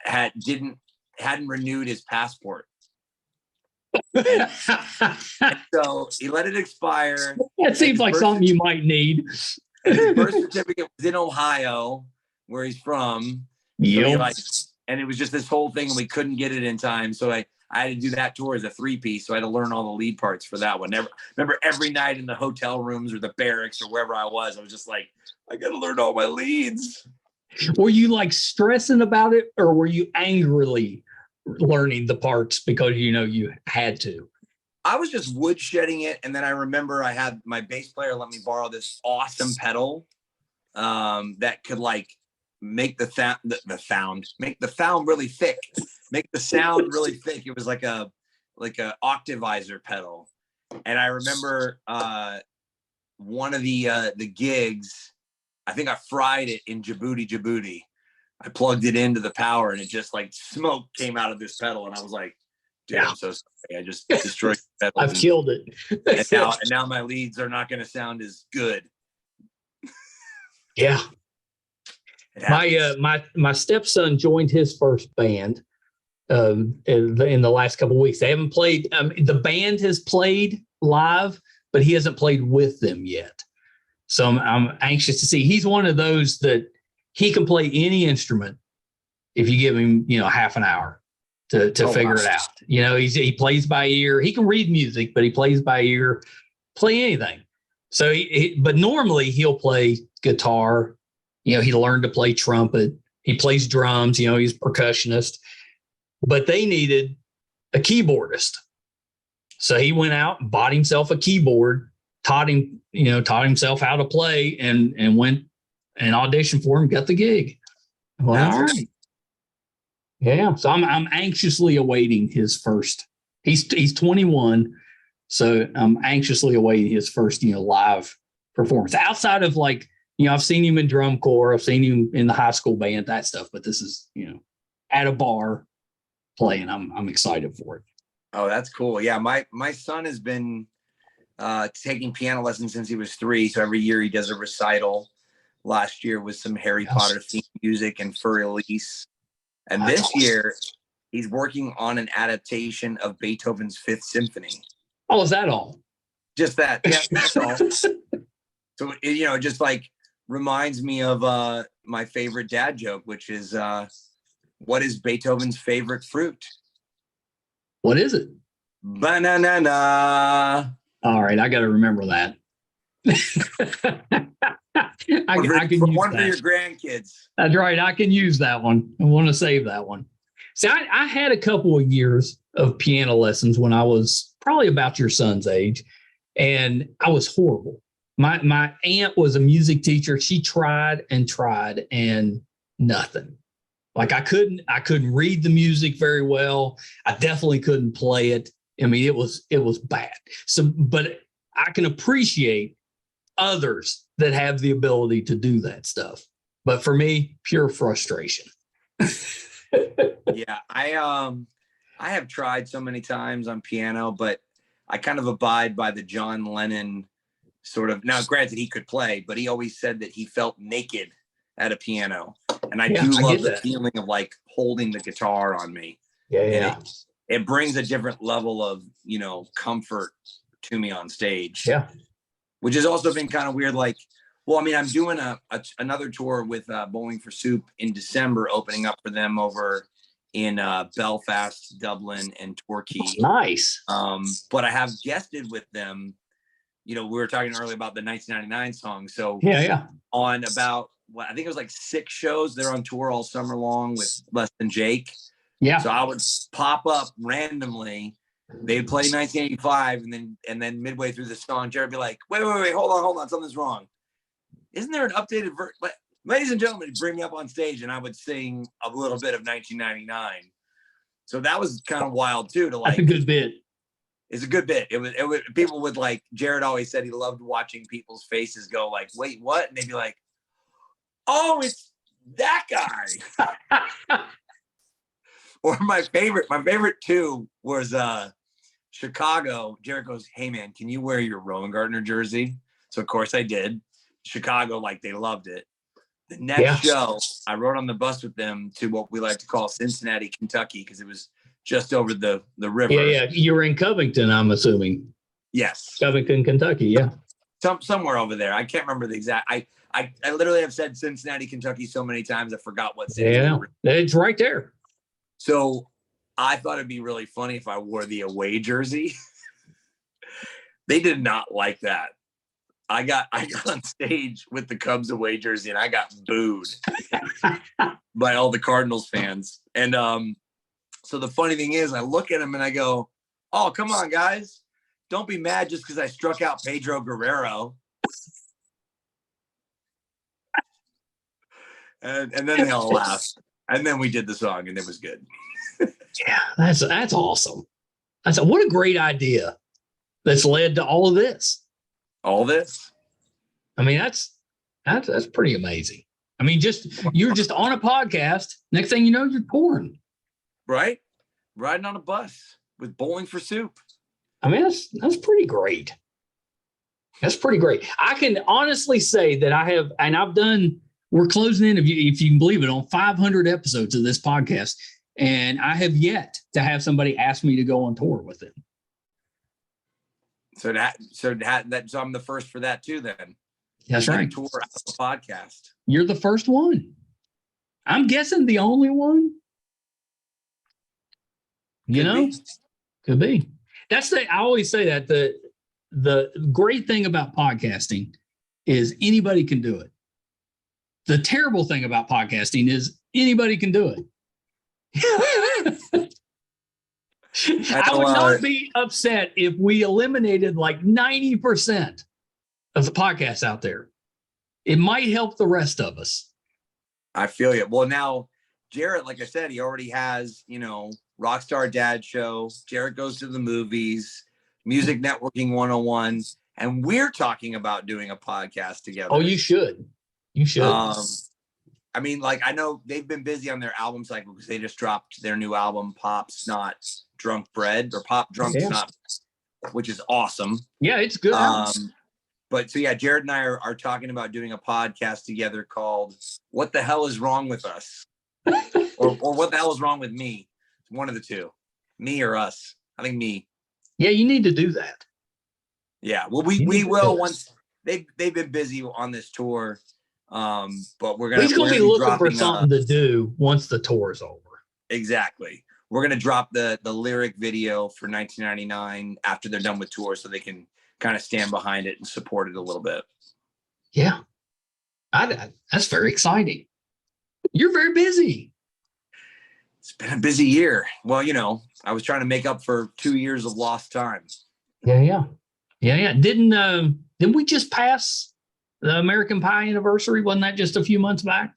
hadn't renewed his passport. And so he let it expire. That seems like something you might need. His birth certificate was in Ohio, where he's from. Yep. And it was just this whole thing, and we couldn't get it in time. So I had to do that tour as a 3-piece. So I had to learn all the lead parts for that one. Remember every night in the hotel rooms or the barracks or wherever I was just like, I got to learn all my leads. Were you stressing about it, or were you angrily learning the parts because you had to? I was just woodshedding it, and then I remember I had my bass player let me borrow this awesome pedal that could make the sound really thick, make the sound really thick. It was like a octavizer pedal, and I remember one of the gigs, I think I fried it in Djibouti. I plugged it into the power and it just like smoke came out of this pedal. And I was like, dude, I'm so sorry. I just destroyed the pedal. I've killed it. and now my leads are not going to sound as good. Yeah. My stepson joined his first band in the last couple of weeks. They haven't played. The band has played live, but he hasn't played with them yet. So I'm anxious to see. He's one of those that he can play any instrument if you give him, half an hour to figure it out. He plays by ear. He can read music, but he plays by ear. Play anything. So but normally he'll play guitar. He learned to play trumpet. He plays drums. He's a percussionist. But they needed a keyboardist. So he went out and bought himself a keyboard, taught himself how to play, and went and auditioned for him, got the gig. Well, all right. Yeah. So I'm anxiously awaiting his first. He's 21. So I'm anxiously awaiting his first, live performance. Outside of I've seen him in drum corps, I've seen him in the high school band, that stuff. But this is, at a bar playing. I'm excited for it. Oh, that's cool. Yeah, my son has been taking piano lessons since he was 3. So every year he does a recital. Last year was some Harry Potter themed music and For Elise. And this year he's working on an adaptation of Beethoven's Fifth Symphony. Oh, is that all? Just that. Yeah, that's all. So, it just reminds me of my favorite dad joke, which is, what is Beethoven's favorite fruit? What is it? Banana. All right, I got to remember that. I can use one that for your grandkids. That's right. I can use that one. I want to save that one. See, I had a couple of years of piano lessons when I was probably about your son's age, and I was horrible. My aunt was a music teacher. She tried and nothing. I couldn't read the music very well. I definitely couldn't play it. I mean, it was bad. So, but I can appreciate others that have the ability to do that stuff. But for me, pure frustration. Yeah, I have tried so many times on piano, but I kind of abide by the John Lennon sort of. Now, granted, he could play, but he always said that he felt naked at a piano, and I do love the feeling of holding the guitar on me. Yeah. It brings a different level of comfort to me on stage. Yeah. Which has also been kind of weird. I'm doing another tour with Bowling for Soup in December, opening up for them over in Belfast, Dublin, and Torquay. Nice. But I have guested with them. We were talking earlier about the 1999 song. So yeah. On about I think it was 6 shows. They're on tour all summer long with Less Than Jake. Yeah. So I would pop up randomly. They'd play 1985, and then midway through the song, Jared would be like, wait, hold on, something's wrong. Isn't there an updated version? Ladies and gentlemen, bring me up on stage, and I would sing a little bit of 1999. So that was kind of wild too. That's a good bit. It's a good bit. It was people would Jared always said he loved watching people's faces go wait, what? And they'd be like, oh, it's that guy. Or my favorite too was Chicago. Jared goes, hey man, can you wear your Rowan Gardner jersey? So of course I did. Chicago, they loved it. The next show, I rode on the bus with them to what we like to call Cincinnati, Kentucky, because it was just over the river. Yeah. You were in Covington, I'm assuming. Yes. Covington, Kentucky. Yeah. Somewhere over there. I can't remember the exact. I literally have said Cincinnati, Kentucky so many times I forgot what city. Yeah, it's right there. So I thought it'd be really funny if I wore the away jersey. They did not like that. I got on stage with the Cubs away jersey and I got booed by all the Cardinals fans. And so the funny thing is I look at them and I go, oh, come on, guys. Don't be mad just because I struck out Pedro Guerrero. And then they all laughed. And then we did the song and it was good. Yeah, that's awesome. What a great idea that's led to all of this. All this? I mean, that's pretty amazing. I mean, you're just on a podcast. Next thing you know, you're touring. Right? Riding on a bus with Bowling for Soup. I mean, that's pretty great. That's pretty great. I can honestly say that I've done, we're closing in, if you can believe it, on 500 episodes of this podcast. And I have yet to have somebody ask me to go on tour with it. So I'm the first for that too, then. That's right. Tour out of the podcast. You're the first one. I'm guessing the only one. Could be. I always say that the great thing about podcasting is anybody can do it. The terrible thing about podcasting is anybody can do it. I would not be upset if we eliminated like 90% of the podcasts out there. It might help the rest of us. I feel you. Well, now Jarrett, like I said, he already has, Rockstar Dad Show. Jarrett Goes to the Movies, Music Networking 101, and we're talking about doing a podcast together. Oh, you should. You should. I mean, like, I know they've been busy on their album cycle because they just dropped their new album, Pop Snot Drunk Bread, or Pop Drunk Snot, which is awesome. Yeah, it's good. But so, yeah, Jared and I are talking about doing a podcast together called What the Hell is Wrong with Us? or What the Hell is Wrong with Me? One of the two. Me or us. I think me. Yeah, you need to do that. Yeah, well, we will once they've been busy on this tour. But we're gonna be looking for something to do once the tour is over. Exactly. We're gonna drop the lyric video for 1999 after they're done with tour, so they can kind of stand behind it and support it a little bit. Yeah, that's very exciting. You're very busy. It's been a busy year. Well, I was trying to make up for 2 years of lost time. Yeah. Didn't we just pass the American Pie anniversary? Wasn't that just a few months back?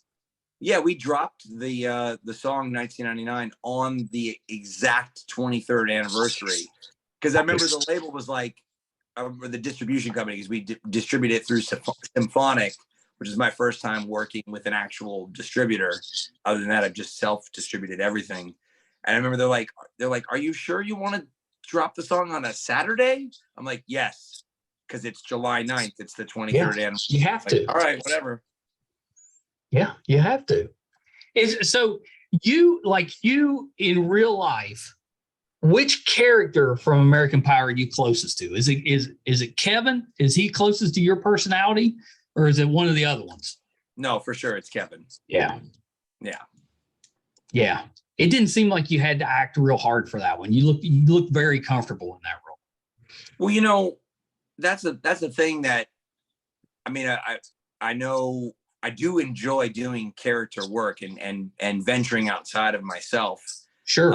Yeah, we dropped the song 1999 on the exact 23rd anniversary. Because I remember the label was like, the distribution company, because we distribute it through Symphonic, which is my first time working with an actual distributor. Other than that, I've just self-distributed everything. And I remember they're like, are you sure you want to drop the song on a Saturday? I'm like, yes, because it's July 9th. It's the 23rd anniversary. You have to. All right, whatever. Yeah, you have to. So you in real life, which character from American Pie are you closest to? Is it Kevin? Is he closest to your personality, or is it one of the other ones? No, for sure, it's Kevin. Yeah. It didn't seem like you had to act real hard for that one. You look very comfortable in that role. Well, that's a thing that, I mean, I know I do enjoy doing character work and venturing outside of myself. Sure.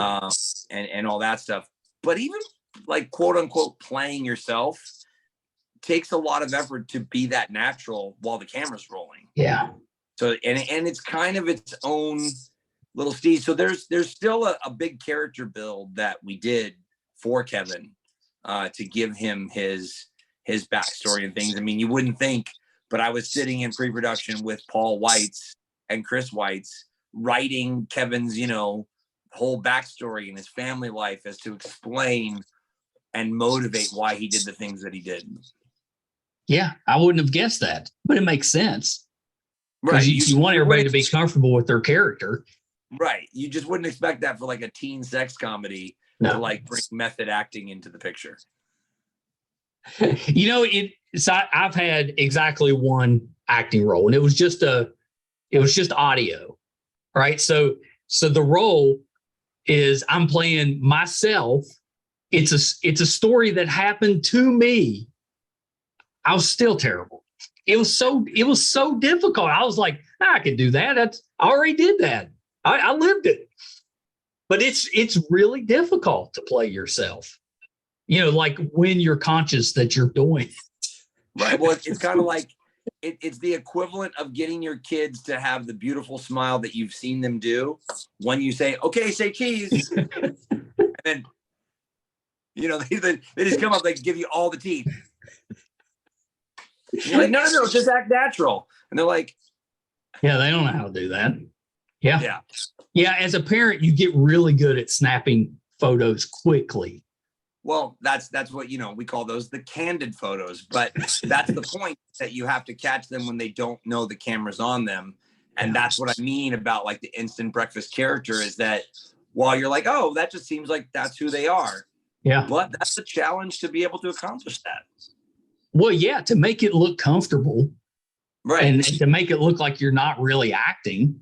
And all that stuff. But even like quote unquote playing yourself takes a lot of effort to be that natural while the camera's rolling. Yeah. So and it's kind of its own little stage. So there's still a big character build that we did for Kevin to give him his backstory and things. I mean, you wouldn't think, but I was sitting in pre-production with Paul Weitz and Chris Weitz writing Kevin's, whole backstory and his family life as to explain and motivate why he did the things that he did. Yeah, I wouldn't have guessed that, but it makes sense. Right. You want everybody to be comfortable with their character. Right. You just wouldn't expect that for like a teen sex comedy to like bring method acting into the picture. So I've had exactly one acting role, and it was just audio. Right. So the role is I'm playing myself. It's a story that happened to me. I was still terrible. It was so difficult. I was like, I could do that. I already did that. I lived it. But it's really difficult to play yourself. Like when you're conscious that you're doing it. Right. Well, it's kind of like it's the equivalent of getting your kids to have the beautiful smile that you've seen them do when you say, okay, say cheese. And then, they just come up, they give you all the teeth. You're like, no, just act natural. And they're like, yeah, they don't know how to do that. Yeah. yeah. Yeah. As a parent, you get really good at snapping photos quickly. Well, that's what, we call those the candid photos, but that's the point, that you have to catch them when they don't know the camera's on them. And that's what I mean about like the instant breakfast character, is that while you're like, oh, that just seems like that's who they are. Yeah. But that's a challenge to be able to accomplish that. Well, yeah, to make it look comfortable. Right. And to make it look like you're not really acting.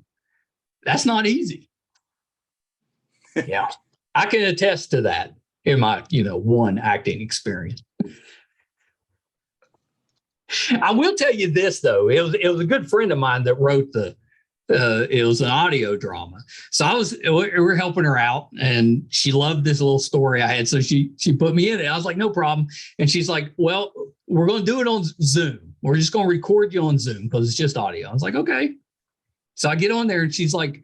That's not easy. Yeah. I can attest to that in my, one acting experience. I will tell you this, though. It was a good friend of mine that wrote it was an audio drama. So we're helping her out, and she loved this little story I had. So she put me in it. I was like, no problem. And she's like, well, we're going to do it on Zoom. We're just going to record you on Zoom because it's just audio. I was like, okay. So I get on there, and she's like,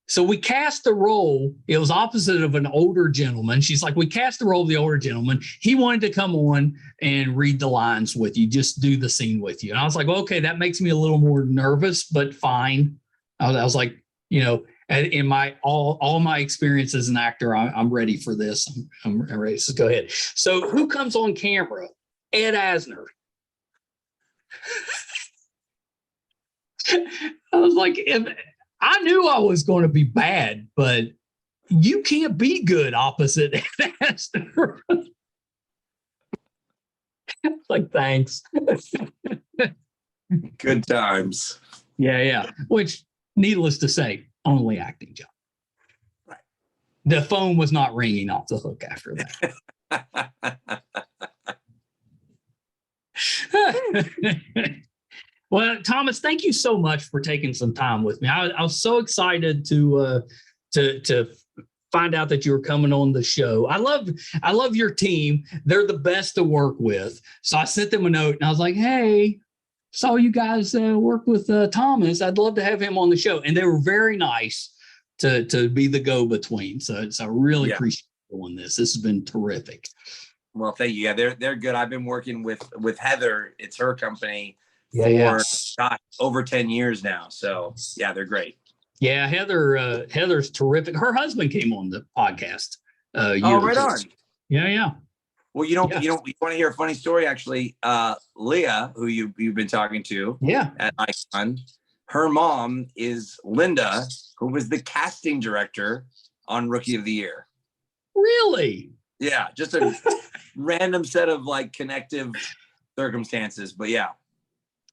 so we cast the role. It was opposite of an older gentleman. She's like, we cast the role of the older gentleman. He wanted to come on and read the lines with you, just do the scene with you. And I was like, well, okay, that makes me a little more nervous, but fine. I was like, in my all my experience as an actor, I'm ready for this. I'm ready. So go ahead. So who comes on camera? Ed Asner. I was like, I knew I was going to be bad, but you can't be good opposite Ed Asner. Like, thanks. Good times. Yeah. Which, needless to say, only acting job. Right. The phone was not ringing off the hook after that. Well, Thomas, thank you so much for taking some time with me. I was so excited to find out that you were coming on the show. I love your team. They're the best to work with. So I sent them a note, and I was like, hey, saw you guys work with Thomas. I'd love to have him on the show. And they were very nice to be the go-between. So I really appreciate doing this. This has been terrific. Well, thank you. Yeah, they're good. I've been working with Heather. It's her company for gosh, over 10 years now. So yeah, they're great. Yeah, Heather's terrific. Her husband came on the podcast. Oh, right on. Yeah. Well, you want to hear a funny story, actually. Leah, who you've been talking to at Icon, her mom is Linda, who was the casting director on Rookie of the Year. Really? Yeah, just a random set of like connective circumstances, but yeah.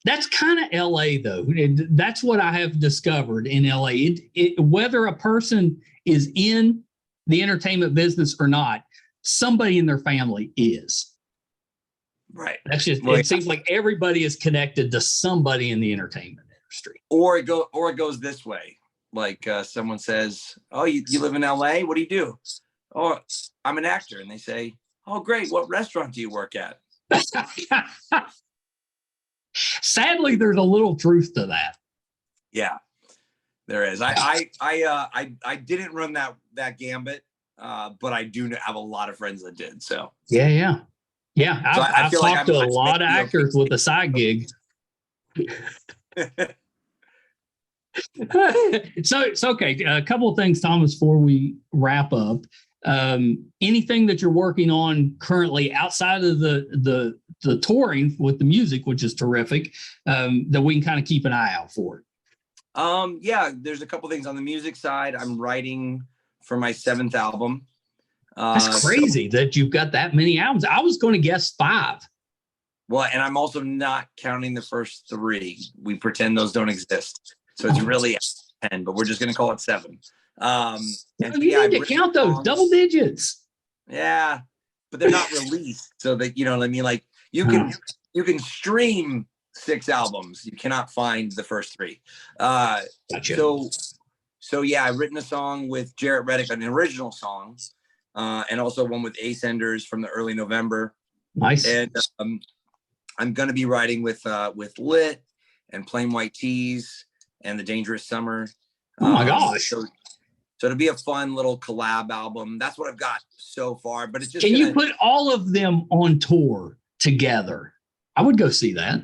That's kind of LA, though. That's what I have discovered in LA. Whether a person is in the entertainment business or not, somebody in their family is. Right. That's just, it seems like everybody is connected to somebody in the entertainment industry. Or it goes this way. Like someone says, oh, you live in LA? What do you do? Oh, I'm an actor. And they say, oh, great. What restaurant do you work at? Sadly, there's a little truth to that. Yeah, there is. I didn't run that gambit, but I do have a lot of friends that did. So yeah. So I've talked to a lot of actors with a side gig. So it's okay. A couple of things, Thomas, before we wrap up. Anything that you're working on currently outside of the touring with the music, which is terrific, that we can kind of keep an eye out for? Yeah, there's a couple things on the music side. I'm writing for my 7th album. That's crazy that you've got that many albums. I was going to guess 5. Well, and I'm also not counting the first 3. We pretend those don't exist. So it's really 10, but we're just going to call it 7. And you need to count those songs. Double digits. Yeah, but they're not released. So that, you know what I mean? Like you can stream 6 albums. You cannot find the first 3. Gotcha. So yeah, I've written a song with Jarrett Reddick, an original song, and also one with Ace Enders from the early November. Nice. And I'm going to be writing with Lit and Plain White Tees and The Dangerous Summer. Oh my gosh. So it'll be a fun little collab album. That's what I've got so far, but it's just. Can you put all of them on tour together? I would go see that.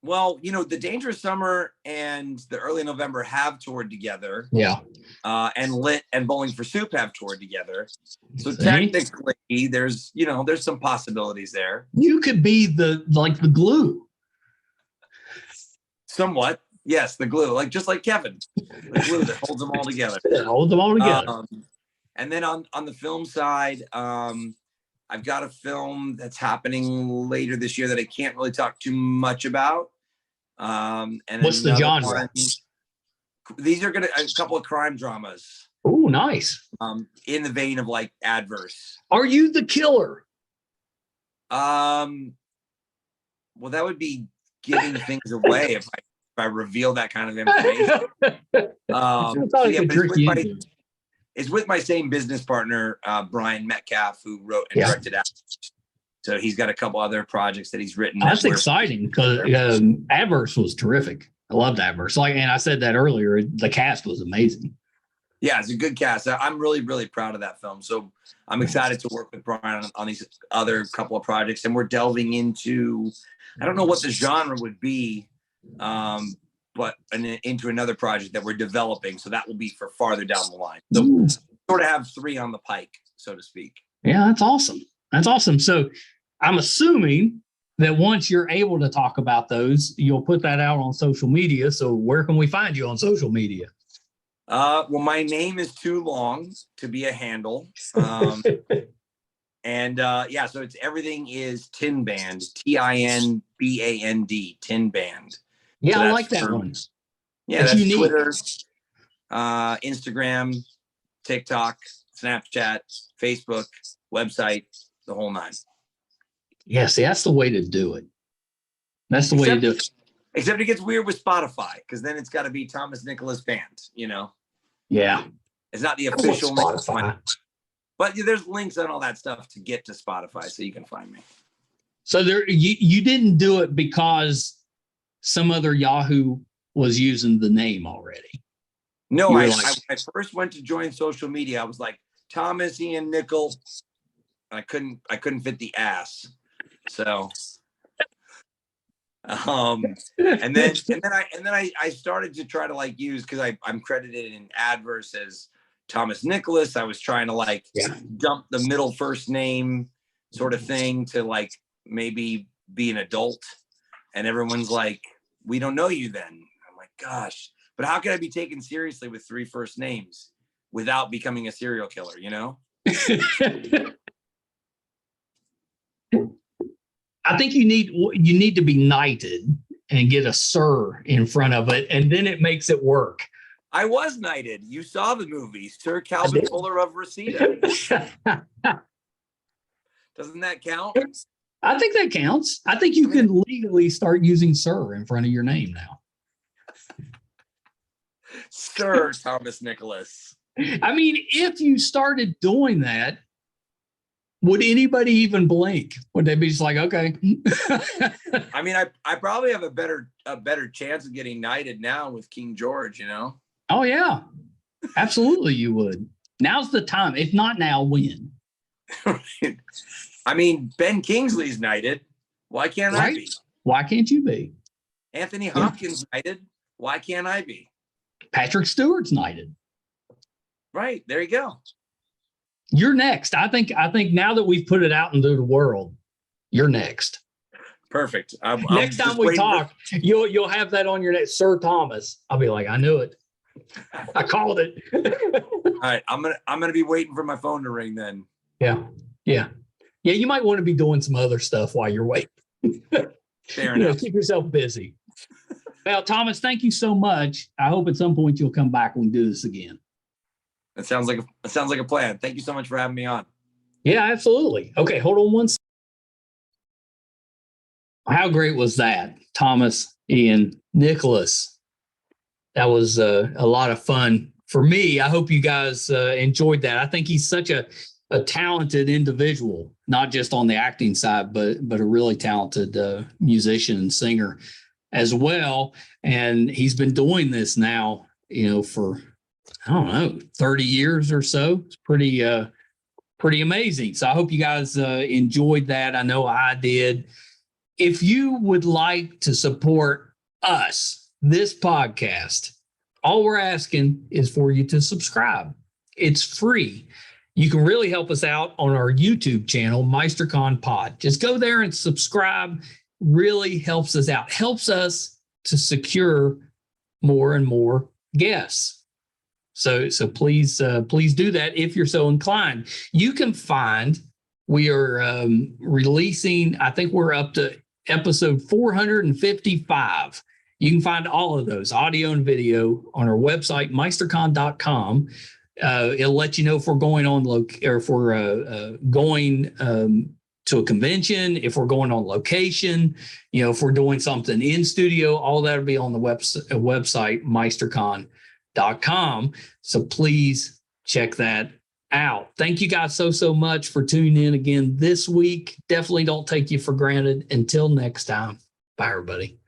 Well, the Dangerous Summer and the Early November have toured together. Yeah. And Lit and Bowling for Soup have toured together. So See? technically there's some possibilities there. You could be the glue. Somewhat. Yes, the glue, just like Kevin, the glue that holds them all together. Holds them all together. And then on the film side, I've got a film that's happening later this year that I can't really talk too much about. And what's the genre? These are a couple of crime dramas. Oh, nice. In the vein of Adverse. Are you the killer? Well, that would be giving things away if I reveal that kind of information. It's with my same business partner, Brian Metcalf, who wrote and directed Adverse. So he's got a couple other projects that he's written. That's exciting because Adverse was terrific. I loved Adverse. And I said that earlier, the cast was amazing. Yeah, it's a good cast. I'm really, really proud of that film. So I'm excited to work with Brian on these other couple of projects. And we're delving into, I don't know what the genre would be, but into another project that we're developing. So that will be for farther down the line. So sort of have 3 on the pike, so to speak. Yeah, that's awesome. That's awesome. So I'm assuming that once you're able to talk about those, you'll put that out on social media. So where can we find you on social media? Well, my name is too long to be a handle. And so everything is Tin Band, TINBAND, Tin Band. Yeah, so I like that one. Yeah, that's unique. Twitter, Instagram, TikTok, Snapchat, Facebook, website, the whole 9. Yeah, see, that's the way to do it. That's the way to do it. Except it gets weird with Spotify, because then it's got to be Thomas Nicholas Band, Yeah. It's not the official Spotify. But there's links on all that stuff to get to Spotify, so you can find me. So you didn't do it because some other Yahoo was using the name already? No, I first went to join social media. I was like, Thomas Ian Nickel. I couldn't fit the ass. So and then I started to try to use, because I'm credited in Adverse as Thomas Nicholas. I was trying to dump the middle first name sort of thing to maybe be an adult, and everyone's like, we don't know you then. I'm like, gosh, but how can I be taken seriously with 3 first names without becoming a serial killer, I think you need to be knighted and get a sir in front of it, and then it makes it work. I was knighted. You saw the movie, Sir Calvin Fuller of Reseda. Doesn't that count? I think that counts. I think you can legally start using sir in front of your name now. Sir Thomas Nicholas. I mean, if you started doing that, would anybody even blink? Would they be just like, okay? I mean, I probably have a better chance of getting knighted now with King George, Oh yeah, absolutely you would. Now's the time. If not now, when? I mean, Ben Kingsley's knighted. Why can't I be? Why can't you be? Anthony Hopkins knighted. Why can't I be? Patrick Stewart's knighted. Right, there you go. You're next. I think now that we've put it out into the world, you're next. Perfect. Next time we talk, you'll have that on your next, Sir Thomas. I'll be like, I knew it. I called it. All right, I'm gonna be waiting for my phone to ring then. Yeah. You might want to be doing some other stuff while you're waiting. Fair enough. Keep yourself busy. Well, Thomas, thank you so much. I hope at some point you'll come back and we do this again. That sounds like a plan. Thank you so much for having me on. Yeah, absolutely. Okay, hold on one second. How great was that? Thomas Ian Nicholas. That was a lot of fun for me. I hope you guys enjoyed that. I think he's such a talented individual, not just on the acting side, but a really talented musician and singer as well. And he's been doing this now, for, I don't know, 30 years or so. It's pretty amazing. So I hope you guys enjoyed that. I know I did. if you would like to support us, this podcast, all we're asking is for you to subscribe. It's free. You can really help us out on our YouTube channel, MeisterCon Pod. Just go there and subscribe. Really helps us out. Helps us to secure more and more guests. So please do that if you're so inclined. You can find, we are releasing, I think we're up to episode 455. You can find all of those, audio and video, on our website, meistercon.com. It'll let you know if we're going on or if we're going to a convention, if we're going on location, if we're doing something in studio. All that'll be on the website, meistercon.com. So please check that out. Thank you guys so much for tuning in again this week. Definitely don't take you for granted. Until next time, bye everybody.